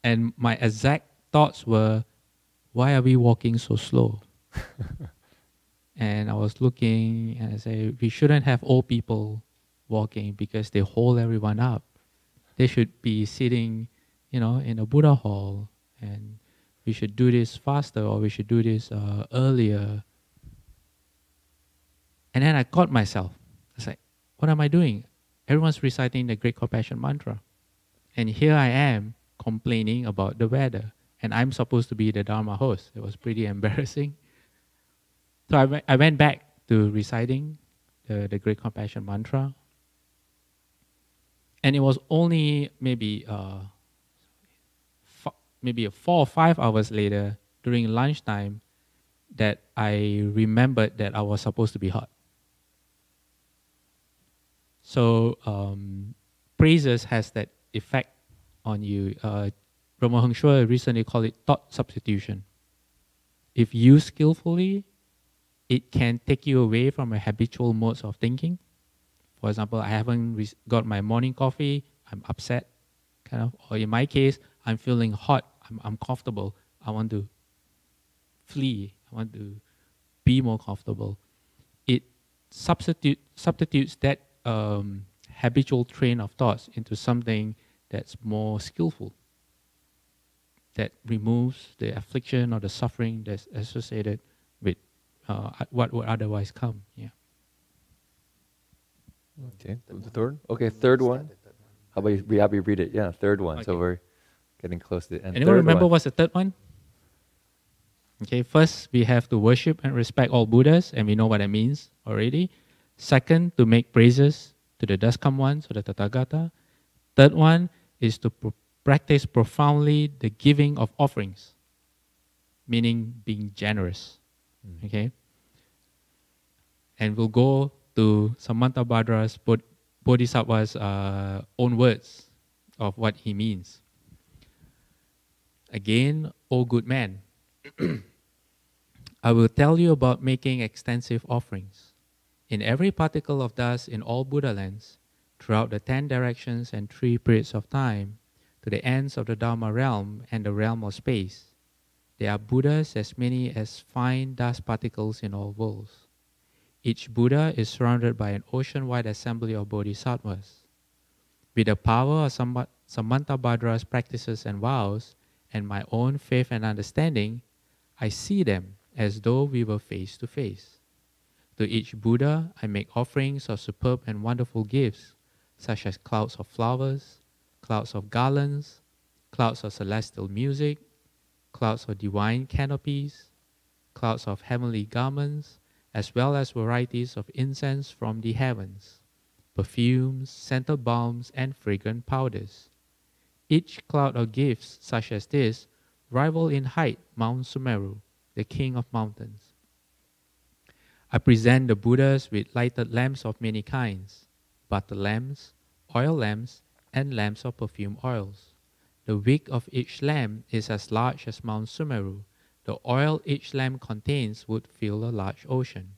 And my exact thoughts were, why are we walking so slow? And I was looking and I said, we shouldn't have old people walking because they hold everyone up. They should be sitting, in a Buddha hall, and we should do this faster, or we should do this earlier. And then I caught myself. I was like, what am I doing? Everyone's reciting the Great Compassion Mantra. And here I am complaining about the weather. and I'm supposed to be the Dharma host. It was pretty embarrassing. So I went back to reciting the Great Compassion mantra. And it was only maybe 4 or 5 hours later, during lunchtime, that I remembered that I was supposed to be hot. So praises has that effect on you. Heng Sure recently called it thought substitution. If used skillfully, it can take you away from a habitual modes of thinking. For example, I haven't got my morning coffee, I'm upset, kind of. Or in my case, I'm feeling hot, I'm comfortable, I want to flee, I want to be more comfortable. It substitutes that habitual train of thoughts into something that's more skillful, that removes the affliction or the suffering that's associated with what would otherwise come. Yeah. Okay, the third? Okay, third one. How about we read it? Yeah, third one. Okay. So we're getting close to the end. Anyone remember what's the third one? Okay, first we have to worship and respect all Buddhas, and we know what that means already. Second, to make praises to the dust come ones, or the Tathagata. Third one is to practice profoundly the giving of offerings, meaning being generous. Okay? And we'll go to Samantabhadra's Bodhisattva's own words of what he means. Again, O good man, I will tell you about making extensive offerings. In every particle of dust in all Buddha lands, throughout the 10 directions and 3 periods of time, to the ends of the Dharma realm and the realm of space, there are Buddhas as many as fine dust particles in all worlds. Each Buddha is surrounded by an ocean-wide assembly of bodhisattvas. With the power of Samantabhadra's practices and vows, and my own faith and understanding, I see them as though we were face to face. To each Buddha, I make offerings of superb and wonderful gifts, such as clouds of flowers, clouds of garlands, clouds of celestial music, clouds of divine canopies, clouds of heavenly garments, as well as varieties of incense from the heavens, perfumes, scented balms, and fragrant powders. Each cloud of gifts such as this rival in height Mount Sumeru, the king of mountains. I present the Buddhas with lighted lamps of many kinds, butter lamps, oil lamps, and lamps of perfume oils. The wick of each lamp is as large as Mount Sumeru. The oil each lamp contains would fill a large ocean.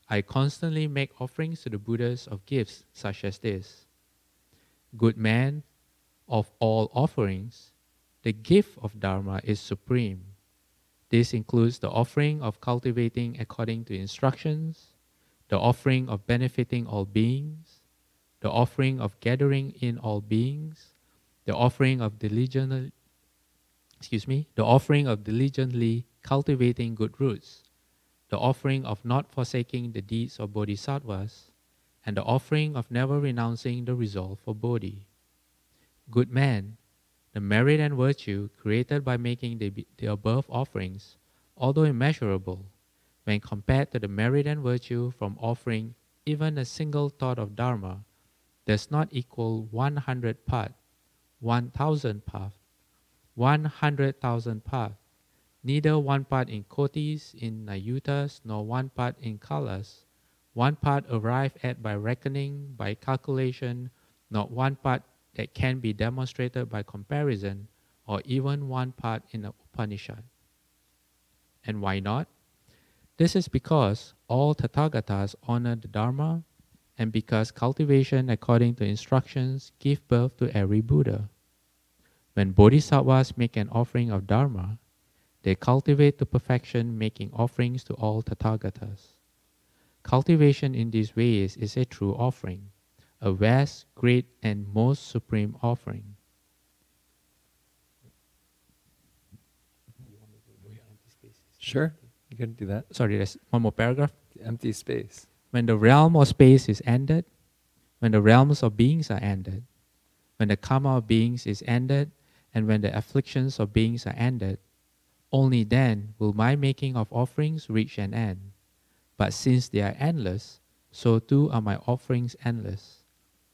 I constantly make offerings to the Buddhas of gifts such as this. Good man, of all offerings, the gift of Dharma is supreme. This includes the offering of cultivating according to instructions, the offering of benefiting all beings, the offering of gathering in all beings, the offering of diligently cultivating good roots, the offering of not forsaking the deeds of bodhisattvas, and the offering of never renouncing the resolve for bodhi. Good man, the merit and virtue created by making the above offerings, although immeasurable, when compared to the merit and virtue from offering even a single thought of Dharma, does not equal 100 path, 1,000 path, 100,000 path, neither one part in kotis, in nayutas, nor one part in kalas, one part arrived at by reckoning, by calculation, not one part that can be demonstrated by comparison, or even one part in the Upanishad. And why not? This is because all Tathagatas honor the Dharma, and because cultivation according to instructions give birth to every Buddha. When bodhisattvas make an offering of Dharma, they cultivate to perfection, making offerings to all Tathagatas. Cultivation in these ways is a true offering, a vast, great, and most supreme offering. Sure, you can do that. Sorry, there's one more paragraph. The empty space. When the realm of space is ended, when the realms of beings are ended, when the karma of beings is ended, and when the afflictions of beings are ended, only then will my making of offerings reach an end. But since they are endless, so too are my offerings endless.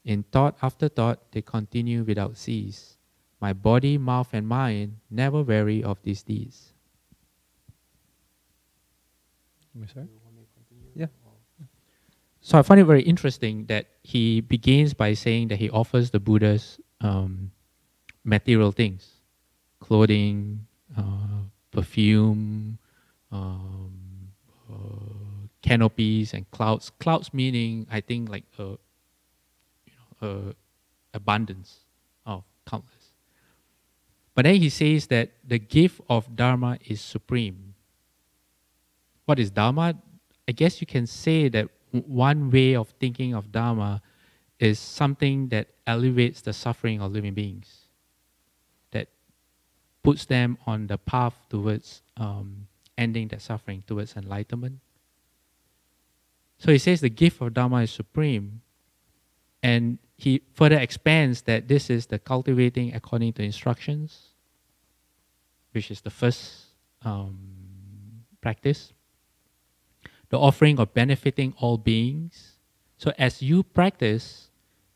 In thought after thought, they continue without cease. My body, mouth, and mind never vary of these deeds. Yeah. So I find it very interesting that he begins by saying that he offers the Buddhas material things, clothing, perfume, canopies, and clouds. Clouds meaning, I think, like abundance of countless. But then he says that the gift of Dharma is supreme. What is Dharma? I guess you can say that one way of thinking of Dharma is something that elevates the suffering of living beings, that puts them on the path towards ending that suffering, towards enlightenment. So he says the gift of Dharma is supreme, and he further expands that this is the cultivating according to instructions, which is the first practice. The offering of benefiting all beings. So as you practice,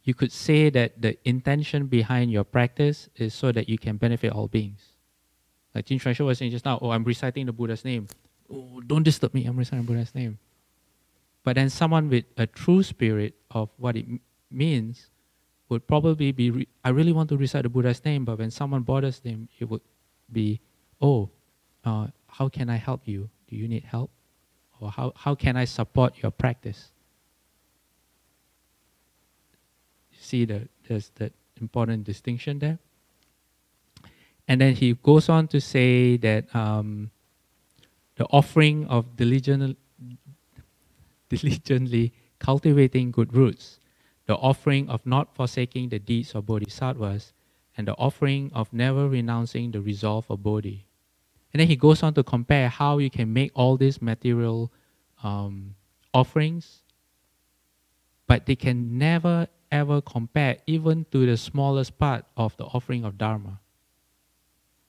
you could say that the intention behind your practice is so that you can benefit all beings. Like Jin Chuan Shu was saying just now, I'm reciting the Buddha's name. Oh, don't disturb me, I'm reciting Buddha's name. But then someone with a true spirit of what it means would probably be, I really want to recite the Buddha's name, but when someone bothers them, it would be, how can I help you? Do you need help? Or how can I support your practice? You see there's that important distinction there. And then he goes on to say that the offering of diligently cultivating good roots, the offering of not forsaking the deeds of bodhisattvas, and the offering of never renouncing the resolve of bodhi. And then he goes on to compare how you can make all these material offerings, but they can never ever compare even to the smallest part of the offering of Dharma.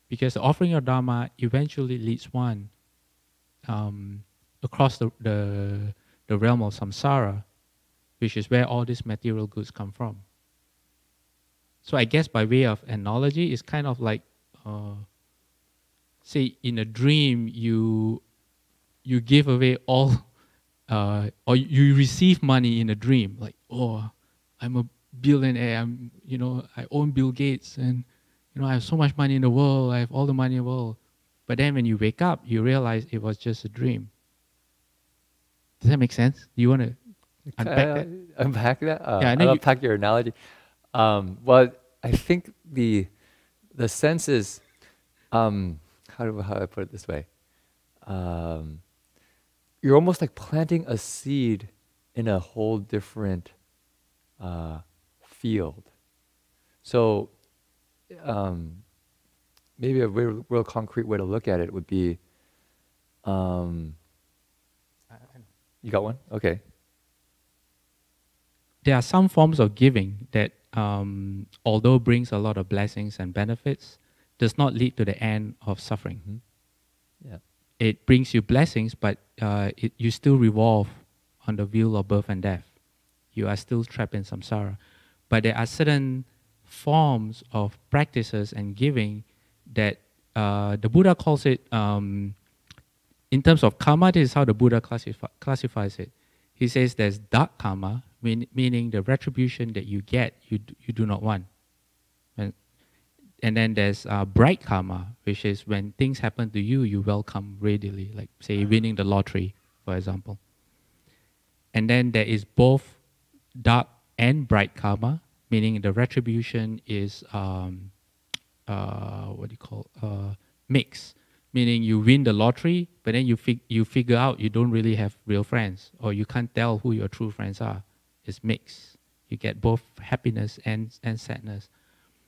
Because the offering of Dharma eventually leads one across the realm of samsara, which is where all these material goods come from. So I guess by way of analogy, it's kind of like, say in a dream, you give away all, or you receive money in a dream, like, oh, I'm a billionaire, I own Bill Gates, and I have so much money in the world, I have all the money in the world. But then when you wake up, you realize it was just a dream. Does that make sense? Do you want to unpack that? Unpack that? Yeah, I unpack your analogy. Well, I think the sense is, how do I put it this way? You're almost like planting a seed in a whole different field. So maybe a real concrete way to look at it would be, you got one? Okay. There are some forms of giving that, although brings a lot of blessings and benefits, does not lead to the end of suffering. Mm-hmm. Yeah. It brings you blessings, but you still revolve on the wheel of birth and death. You are still trapped in samsara. But there are certain forms of practices and giving that the Buddha calls it, in terms of karma, this is how the Buddha classifies it. He says there's dark karma, meaning the retribution that you get, you do not want. And then there's bright karma, which is when things happen to you, you welcome readily, like say winning the lottery, for example. And then there is both dark and bright karma, meaning the retribution is mixed, meaning you win the lottery, but then you figure out you don't really have real friends, or you can't tell who your true friends are. It's mixed. You get both happiness and sadness.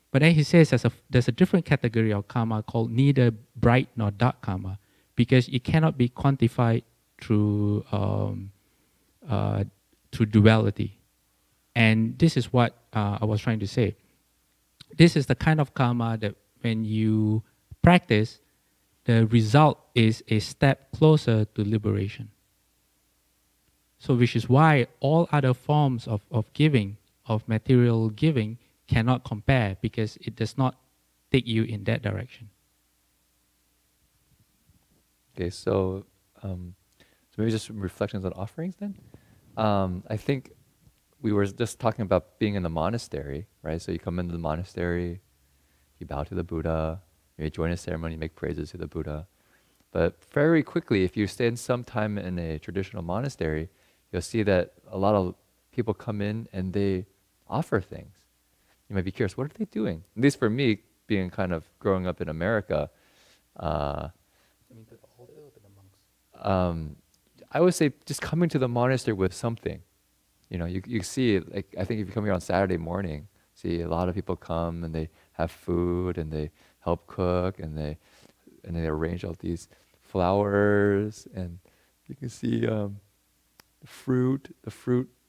But then he says there's a different category of karma called neither bright nor dark karma, because it cannot be quantified through duality. And this is what I was trying to say. This is the kind of karma that when you practice, the result is a step closer to liberation. So which is why all other forms of giving, of material giving, cannot compare, because it does not take you in that direction. Okay, so maybe just some reflections on offerings then. I think we were just talking about being in the monastery, right? So you come into the monastery, you bow to the Buddha, you join a ceremony, you make praises to the Buddha. But very quickly, if you spend some time in a traditional monastery, you'll see that a lot of people come in and they offer things. You might be curious, what are they doing? At least for me, being kind of growing up in America, I would say just coming to the monastery with something. You know, you see, like, I think if you come here on Saturday morning, see a lot of people come and they have food and they help cook and they arrange all these flowers, and you can see the fruit.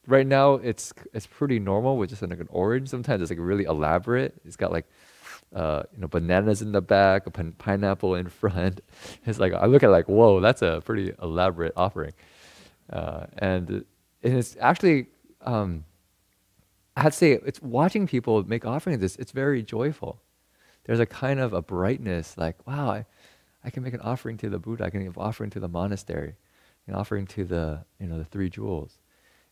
Right now it's pretty normal with just like an orange. Sometimes it's like really elaborate. It's got like bananas in the back, a pineapple in front. It's like I look at it like, whoa, that's a pretty elaborate offering, and it's actually I'd say it's watching people make offerings. It's very joyful. There's a kind of a brightness, like, wow, I can make an offering to the Buddha. I can give an offering to the monastery, an offering to the the three jewels,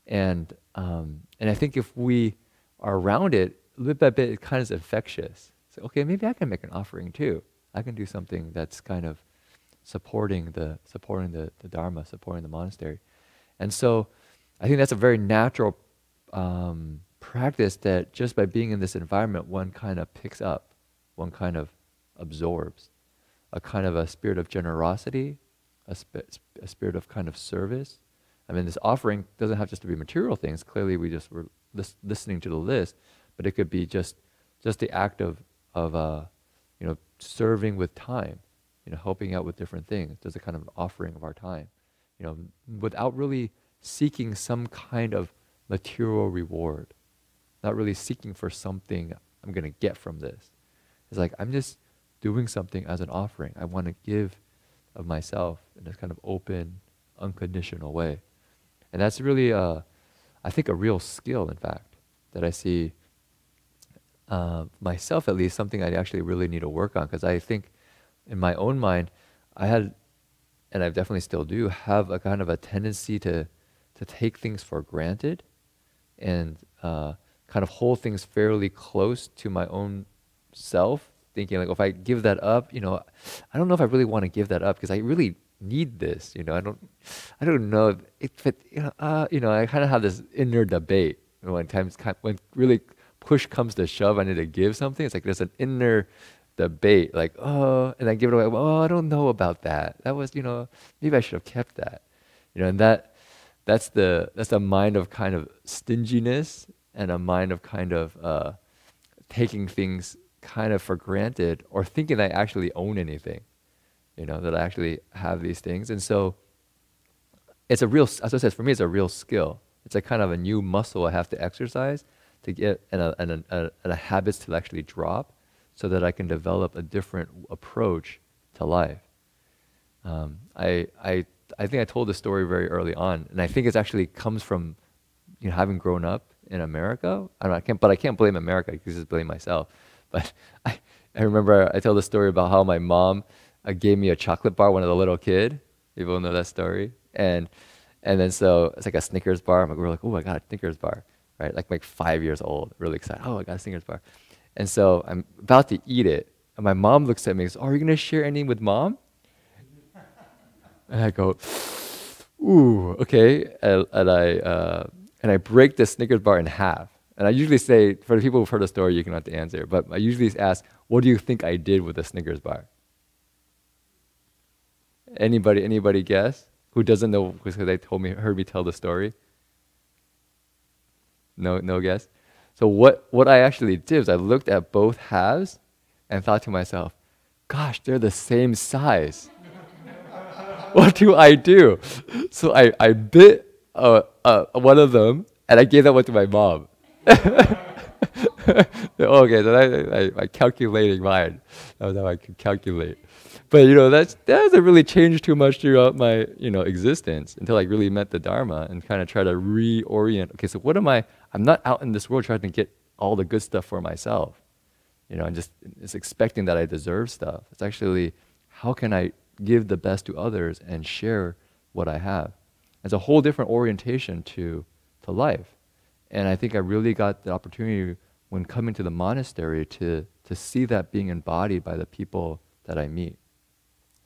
and I think if we are around it, bit by bit, it kind of is infectious. So okay, maybe I can make an offering too. I can do something that's kind of supporting the Dharma, supporting the monastery, and so I think that's a very natural practice that just by being in this environment, one kind of picks up, one kind of absorbs, a kind of a spirit of generosity, a spirit of kind of service. I mean, this offering doesn't have just to be material things. Clearly, we just were listening to the list, but it could be just the act of serving with time, helping out with different things. There's a kind of an offering of our time, without really seeking some kind of material reward, not really seeking for something I'm going to get from this. It's like I'm just doing something as an offering. I want to give of myself in this kind of open, unconditional way. And that's really, I think, a real skill, in fact, that I see myself, at least, something I actually really need to work on. Because I think in my own mind, I had, and I definitely still do, have a kind of a tendency to take things for granted and kind of hold things fairly close to my own self, thinking like, if I give that up, I don't know if I really want to give that up because I really need this. I don't know if it, I kind of have this inner debate when really push comes to shove, I need to give something. It's like there's an inner debate, like, and I give it away. Oh, I don't know about that. That was, maybe I should have kept that, and that's the mind of kind of stinginess and a mind of kind of taking things kind of for granted, or thinking I actually own anything, that I actually have these things. And so it's a real, as I said, for me, it's a real skill. It's a kind of a new muscle I have to exercise to get, and a habits to actually drop, so that I can develop a different approach to life. I think I told this story very early on, and I think it actually comes from having grown up in America. I can't blame America, because I just blame myself. But I remember I tell the story about how my mom gave me a chocolate bar when I was a little kid. People know that story. And then so it's like a Snickers bar. We're like, oh, I got a Snickers bar, right? Like 5 years old, really excited. Oh, I got a Snickers bar. And so I'm about to eat it, and my mom looks at me and goes, "Oh, are you gonna share any with mom?" And I go, "Ooh, okay." And I break the Snickers bar in half. And I usually say, for the people who've heard the story, you can have to answer, but I usually ask, what do you think I did with the Snickers bar? Anybody guess? Who doesn't know because they heard me tell the story? No guess? So what I actually did is I looked at both halves and thought to myself, gosh, they're the same size. What do I do? So I bit one of them, and I gave that one to my mom. Okay, so I calculating mind. That was how I could calculate. But that hasn't really changed too much throughout my existence until I really met the Dharma and kind of try to reorient. Okay, so what am I? I'm not out in this world trying to get all the good stuff for myself. And just expecting that I deserve stuff. It's actually, how can I give the best to others and share what I have? It's a whole different orientation to life. And I think I really got the opportunity when coming to the monastery to see that being embodied by the people that I meet.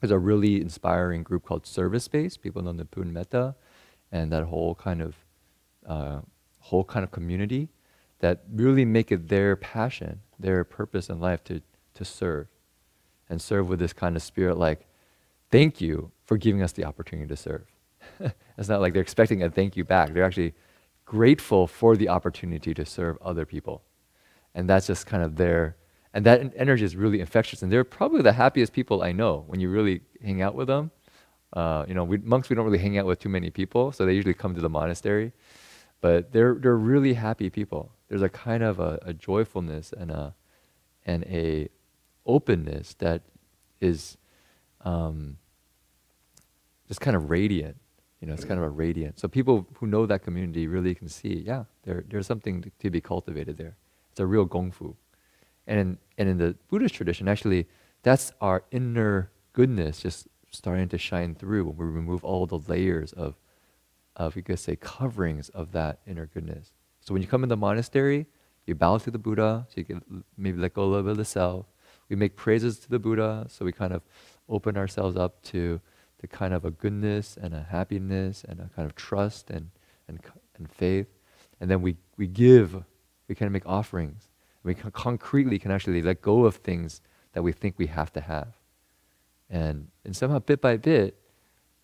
There's a really inspiring group called Service Space. People know Nipun Metta, and that whole kind of community that really make it their passion, their purpose in life to serve, and serve with this kind of spirit like, thank you for giving us the opportunity to serve. It's not like they're expecting a thank you back. They're actually grateful for the opportunity to serve other people. And that's just kind of and that energy is really infectious. And they're probably the happiest people I know when you really hang out with them. Monks, we don't really hang out with too many people, so they usually come to the monastery. But they're really happy people. There's a kind of a joyfulness and a openness that is just kind of radiant. It's kind of a radiant. So people who know that community really can see, yeah, there's something to be cultivated there. It's a real gongfu. And in the Buddhist tradition, actually, that's our inner goodness just starting to shine through when we remove all the layers of you could say, coverings of that inner goodness. So when you come in the monastery, you bow to the Buddha, so you can maybe let go a little bit of the self. We make praises to the Buddha, so we kind of open ourselves up to the kind of a goodness and a happiness and a kind of trust and faith. And then we kind of make offerings. We concretely can actually let go of things that we think we have to have. And somehow, bit by bit,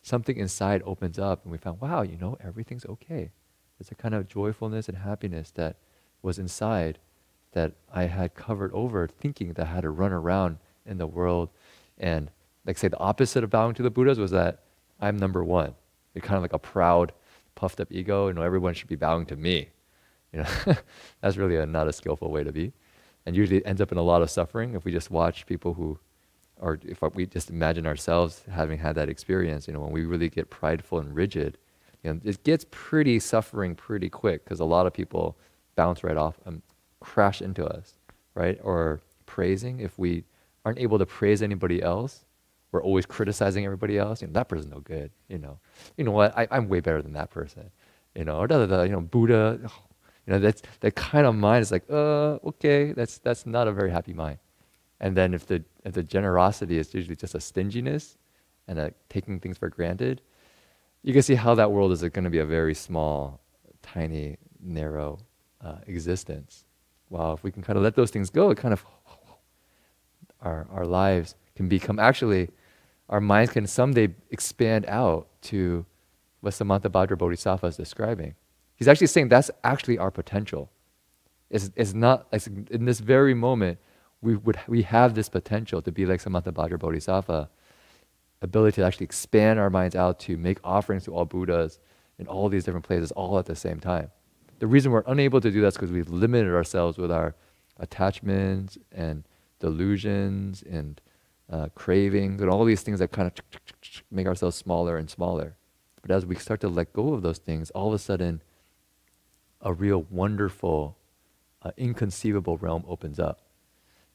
something inside opens up and we found, wow, everything's okay. It's a kind of joyfulness and happiness that was inside that I had covered over, thinking that I had to run around in the world. And like say the opposite of bowing to the Buddhas was that I'm number one. It's kind of like a proud, puffed up ego, everyone should be bowing to me. That's really not a skillful way to be. And usually it ends up in a lot of suffering if we just watch people who, or if we just imagine ourselves having had that experience, when we really get prideful and rigid, it gets pretty suffering pretty quick because a lot of people bounce right off and crash into us, right? Or praising, if we aren't able to praise anybody else, we're always criticizing everybody else. That person's no good, You know what? I'm way better than that person, Or Buddha. That's that kind of mind is like, okay, that's not a very happy mind. And then if the generosity is usually just a stinginess and a taking things for granted, you can see how that world is going to be a very small, tiny, narrow existence. While if we can kind of let those things go, it kind of our lives can become, actually, our minds can someday expand out to what Samantabhadra Bodhisattva is describing. He's actually saying that's actually our potential. It's not, in this very moment, we have this potential to be like Samantabhadra Bodhisattva, ability to actually expand our minds out to make offerings to all Buddhas in all these different places all at the same time. The reason we're unable to do that is because we've limited ourselves with our attachments and delusions and cravings and all these things that kind of make ourselves smaller and smaller. But as we start to let go of those things, all of a sudden, a real wonderful, inconceivable realm opens up.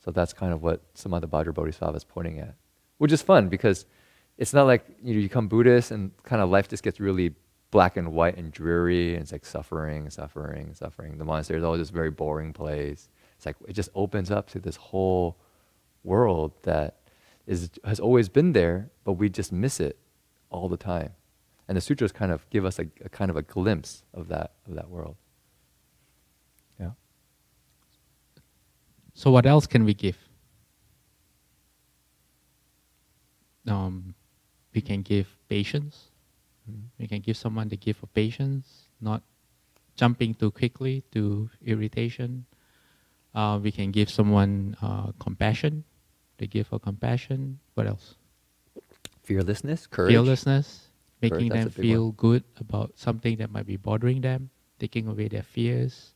So that's kind of what Samantabhadra Bodhisattva is pointing at, which is fun because it's not like you become Buddhist and kind of life just gets really black and white and dreary, and it's like suffering. The monastery is always this very boring place. It's like it just opens up to this whole world that has always been there, but we just miss it all the time. And the sutras kind of give us a kind of a glimpse of that world. Yeah. So what else can we give? We can give patience. We can give someone the gift of patience, not jumping too quickly to irritation. We can give someone compassion, the gift of compassion. What else? Fearlessness, courage. Fearlessness, making Courage, them feel good about something that might be bothering them, taking away their fears.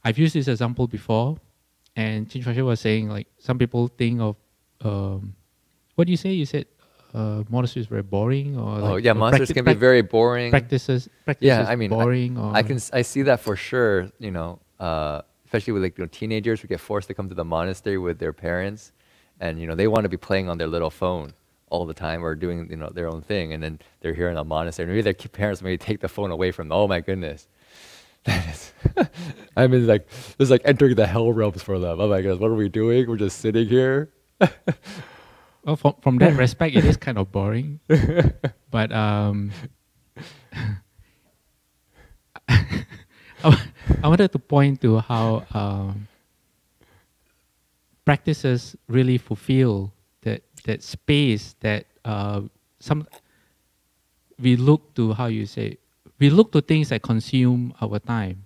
I've used this example before, and Chin Chua was saying like some people think of what do you say? You said monastery is very boring, or Oh like yeah, monasteries can be very boring. Practices Yeah, I mean, boring. Or I see that for sure. You know, especially with like teenagers who get forced to come to the monastery with their parents, and they want to be playing on their little phone all the time or doing their own thing, and then they're here in a monastery. Maybe their parents maybe take the phone away from them. Oh my goodness, that is. I mean, like it's like entering the hell realms for them. Oh my goodness, what are we doing? We're just sitting here. well, from that respect, it is kind of boring. But I wanted to point to how practices really fulfill that space that we look to, how you say, we look to things that consume our time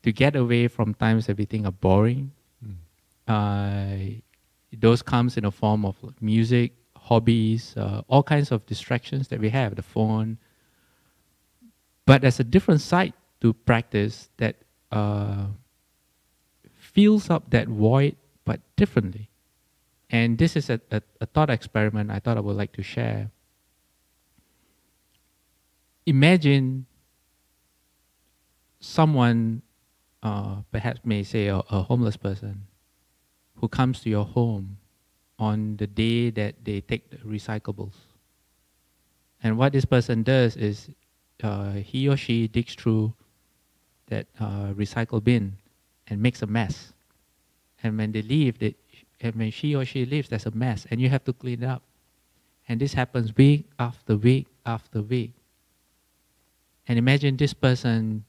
to get away from times that we think are boring. Those comes in the form of music, hobbies, all kinds of distractions that we have, the phone. But there's a different side to practice that fills up that void, but differently. And this is a thought experiment I thought I would like to share. Imagine someone, perhaps may say a homeless person, who comes to your home on the day that they take the recyclables. And what this person does is he or she digs through that recycle bin and makes a mess. And when they leave, and when she or she leaves, there's a mess, and you have to clean it up. And this happens week after week after week. And imagine this person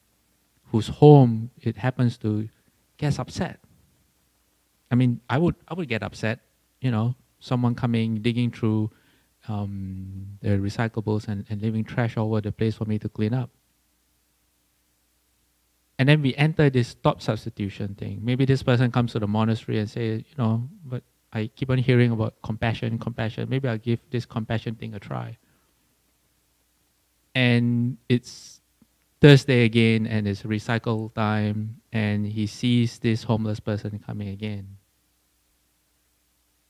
whose home it happens to gets upset. I mean, I would get upset, someone coming, digging through the recyclables and leaving trash all over the place for me to clean up. And then we enter this thought substitution thing. Maybe this person comes to the monastery and says, but I keep on hearing about compassion. Maybe I'll give this compassion thing a try. And it's Thursday again, and it's recycle time, and he sees this homeless person coming again.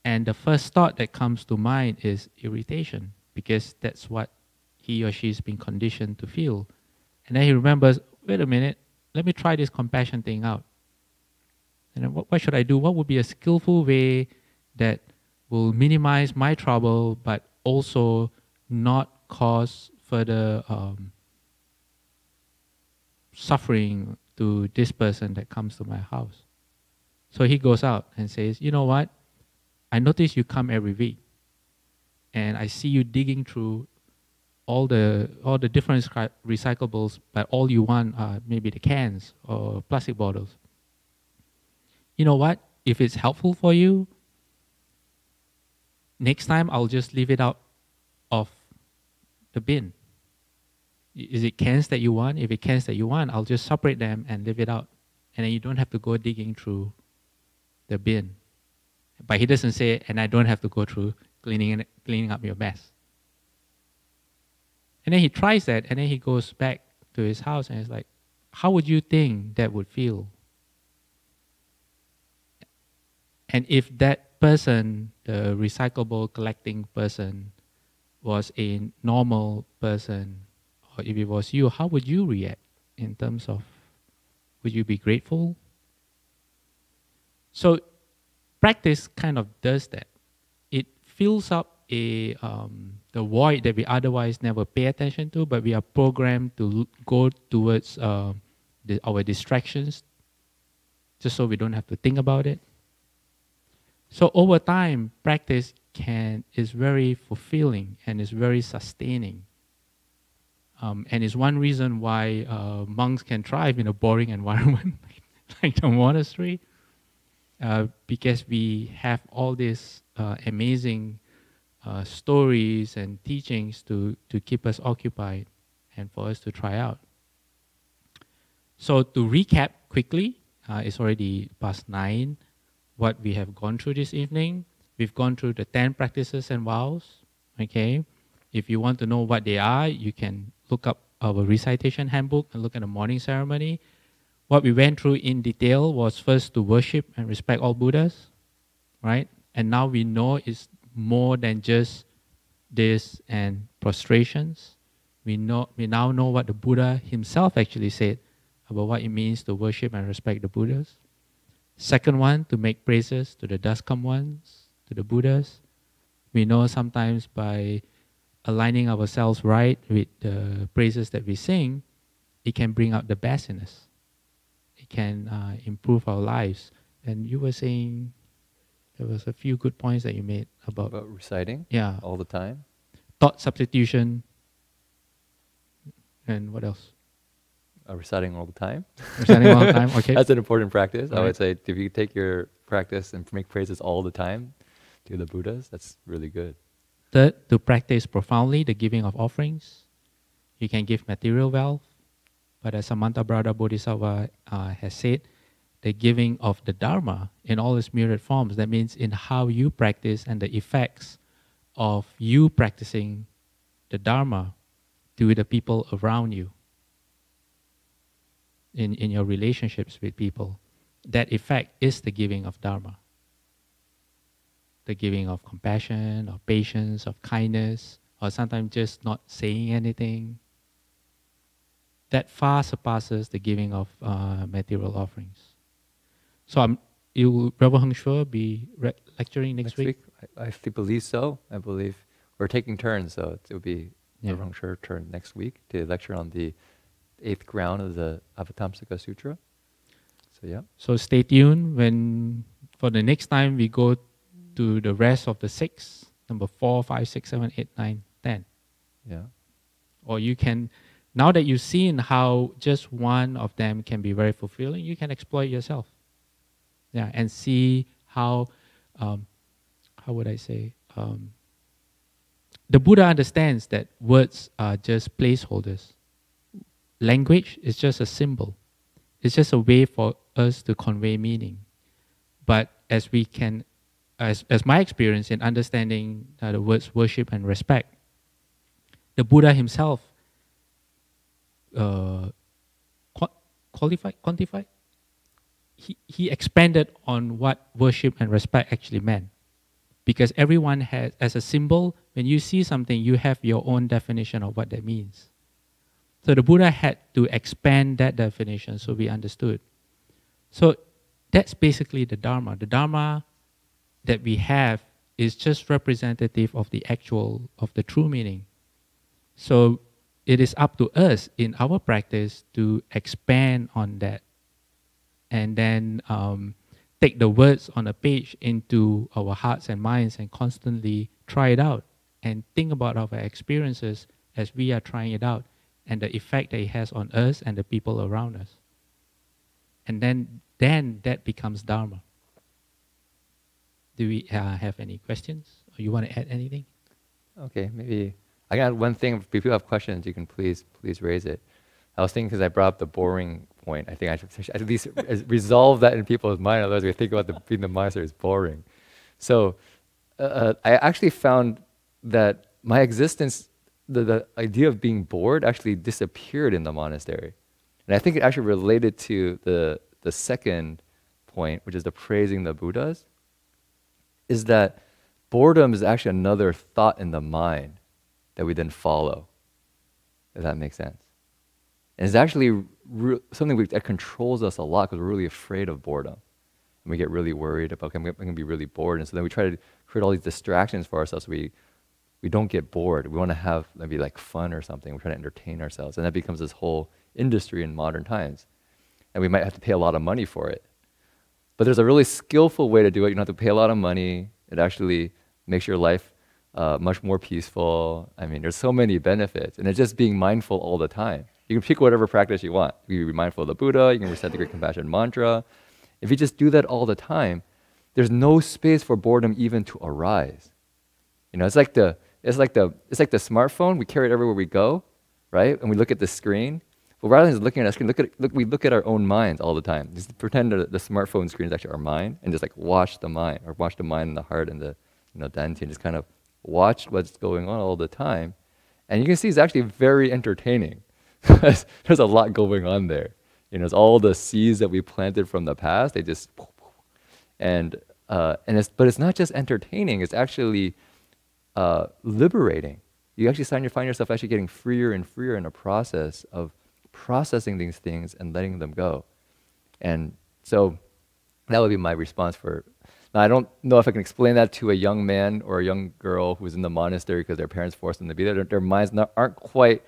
And the first thought that comes to mind is irritation, because that's what he or she's been conditioned to feel. And then he remembers, wait a minute, let me try this compassion thing out. And then what should I do? What would be a skillful way that will minimize my trouble, but also not cause further suffering to this person that comes to my house? So he goes out and says, you know what? I notice you come every week, and I see you digging through all the different recyclables, but all you want are maybe the cans or plastic bottles. You know what? If it's helpful for you, next time I'll just leave it out of the bin. Is it cans that you want? If it's cans that you want, I'll just separate them and leave it out. And then you don't have to go digging through the bin. But he doesn't say, and I don't have to go through cleaning up your mess. And then he tries that, and then he goes back to his house, and it's like, how would you think that would feel? And if that person, the recyclable collecting person, was a normal person, or if it was you, how would you react in terms of, would you be grateful? So practice kind of does that. It fills up the void that we otherwise never pay attention to, but we are programmed to go towards our distractions just so we don't have to think about it. So over time, practice is very fulfilling and is very sustaining. And it's one reason why monks can thrive in a boring environment like the monastery, because we have all these amazing stories and teachings to keep us occupied and for us to try out. So to recap quickly, it's already past 9, what we have gone through this evening. We've gone through the 10 practices and vows, okay? If you want to know what they are, you can look up our recitation handbook and look at the morning ceremony. what we went through in detail was first to worship and respect all Buddhas, right? And now we know it's more than just this and prostrations. We now know what the Buddha himself actually said about what it means to worship and respect the Buddhas. Second one, to make praises to the dust-come ones, to the Buddhas. We know sometimes by aligning ourselves right with the praises that we sing, it can bring out the best in us. It can improve our lives. And you were saying there was a few good points that you made about reciting, yeah, all the time, thought substitution, and what else? reciting all the time. Reciting all the time. Okay, That's an important practice. All I would right. say if you take your practice and make praises all the time to the Buddhas, that's really good. Third, to practice profoundly the giving of offerings. You can give material wealth, but as Samantha Brother Bodhisattva has said, the giving of the Dharma in all its myriad forms, that means in how you practice and the effects of you practicing the Dharma to the people around you, in your relationships with people. That effect is the giving of Dharma. The giving of compassion, of patience, of kindness, or sometimes just not saying anything. That far surpasses the giving of material offerings. So will Reverend Heng Sure be lecturing next week? I believe so. I believe we're taking turns, so it will be Yeah. Reverend Sure turn next week to lecture on the 8th ground of the Avatamsaka Sutra. So yeah. So stay tuned for the next time we go to the rest of the 6, number 4, 5, 6, 7, 8, 9, 10. Yeah. Or you can, now that you've seen how just one of them can be very fulfilling, you can explore it yourself. Yeah, and see how would I say, the Buddha understands that words are just placeholders. Language is just a symbol. It's just a way for us to convey meaning. But as we can, as my experience in understanding the words worship and respect, the Buddha himself quantified. He expanded on what worship and respect actually meant. Because everyone has, as a symbol, when you see something, you have your own definition of what that means. So the Buddha had to expand that definition so we understood. So that's basically the Dharma. The Dharma that we have is just representative of the true meaning. So it is up to us in our practice to expand on that and then take the words on a page into our hearts and minds and constantly try it out and think about our experiences as we are trying it out and the effect that it has on us and the people around us. And then that becomes Dharma. Do we have any questions? Or you want to add anything? Okay, maybe I got one thing. If people have questions, you can please raise it. I was thinking because I brought up the boring point. I think I should at least resolve that in people's mind. Otherwise, we think about being the monastery is boring. So I actually found that my existence, the idea of being bored, actually disappeared in the monastery, and I think it actually related to the second point, which is the praising the Buddhas. Is that boredom is actually another thought in the mind that we then follow, if that makes sense. And it's actually something that controls us a lot because we're really afraid of boredom. And we get really worried about, okay, I'm going to be really bored. And so then we try to create all these distractions for ourselves so we don't get bored. We want to have maybe like fun or something. We're trying to entertain ourselves. And that becomes this whole industry in modern times. And we might have to pay a lot of money for it. But there's a really skillful way to do it. You don't have to pay a lot of money. It actually makes your life much more peaceful. I mean, there's so many benefits. And it's just being mindful all the time. You can pick whatever practice you want. You can be mindful of the Buddha. You can recite the Great Compassion Mantra. If you just do that all the time, there's no space for boredom even to arise. You know, it's like the smartphone. We carry it everywhere we go, right? And we look at the screen. But rather than just looking at a screen, we look at our own minds all the time. Just pretend that the smartphone screen is actually our mind, and just like watch the mind, or watch the mind and the heart and the dantian, and just kind of watch what's going on all the time. And you can see it's actually very entertaining. There's a lot going on there. It's all the seeds that we planted from the past. They just, and it's not just entertaining. It's actually liberating. You actually find yourself actually getting freer and freer in the process of processing these things and letting them go. And so that would be my response for. Now, I don't know if I can explain that to a young man or a young girl who's in the monastery because their parents forced them to be there. Their minds aren't quite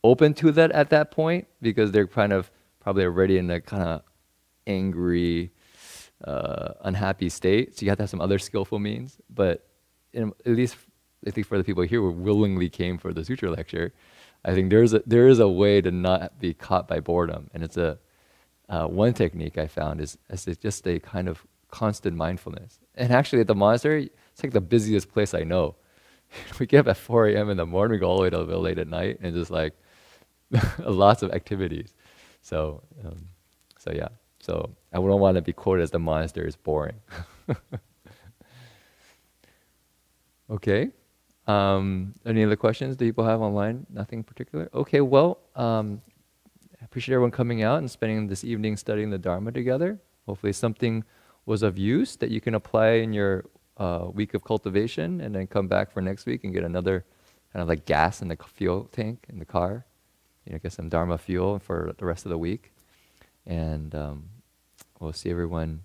open to that at that point because they're kind of probably already in a kind of angry, unhappy state. So you have to have some other skillful means. But at least I think for the people here who willingly came for the sutra lecture, I think there is a way to not be caught by boredom. And it's one technique I found is just a kind of constant mindfulness. And actually at the monastery, it's like the busiest place I know. We get up at 4 a.m. in the morning, we go all the way to late at night, and just like lots of activities. So yeah. So I don't want to be quoted as the monastery is boring. Okay. Any other questions that people have online? Nothing particular? Okay, well, I appreciate everyone coming out and spending this evening studying the Dharma together. Hopefully something was of use that you can apply in your week of cultivation, and then come back for next week and get another kind of like gas in the fuel tank in the car. Get some Dharma fuel for the rest of the week. And we'll see everyone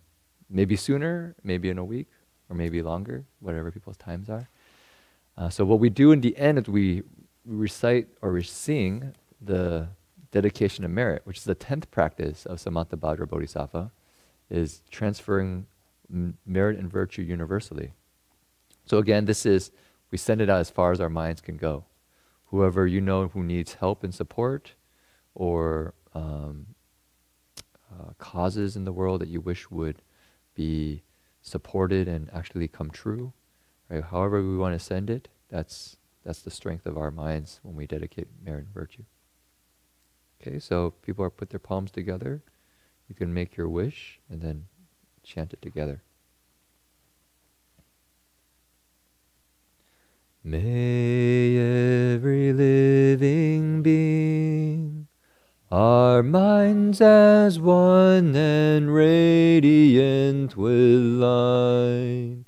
maybe sooner, maybe in a week, or maybe longer, whatever people's times are. So what we do in the end is we recite or we sing the dedication of merit, which is the 10th practice of Samantabhadra Bodhisattva, is transferring merit and virtue universally. So again, we send it out as far as our minds can go. Whoever you know who needs help and support, or causes in the world that you wish would be supported and actually come true, right? However we want to send it, that's the strength of our minds when we dedicate merit and virtue. Okay, so people put their palms together. You can make your wish and then chant it together. May every living being, our minds as one and radiant with light,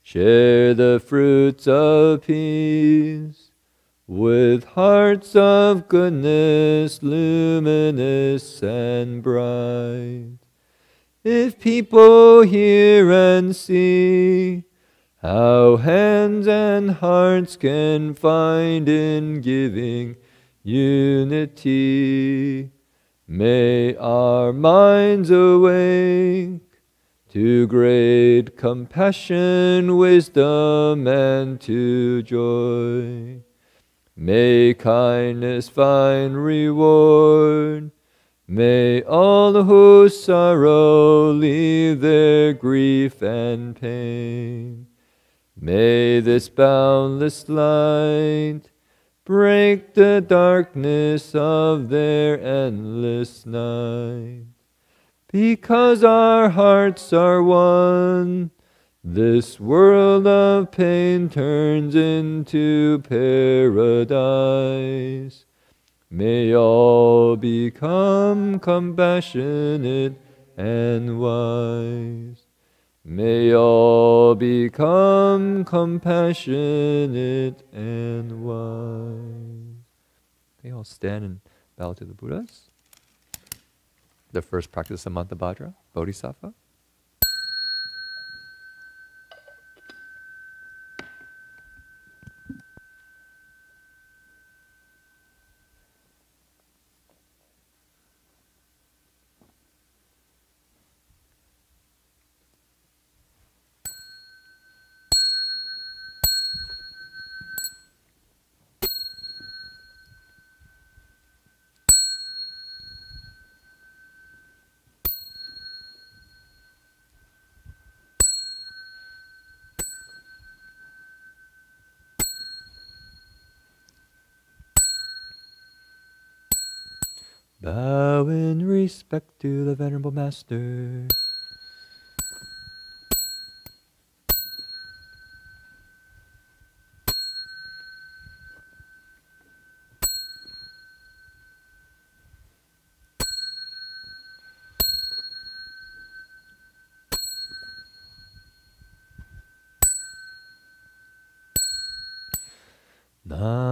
share the fruits of peace with hearts of goodness, luminous and bright. If people hear and see how hands and hearts can find in giving unity, may our minds awake to great compassion, wisdom, and to joy. May kindness find reward. May all who sorrow leave their grief and pain. May this boundless light break the darkness of their endless night. Because our hearts are one, this world of pain turns into paradise. May all become compassionate and wise. May all become compassionate and wise. Okay, I'll stand and bow to the Buddhas. The first practice of Samantabhadra, Bodhisattva. Bow in respect to the Venerable Master. Nam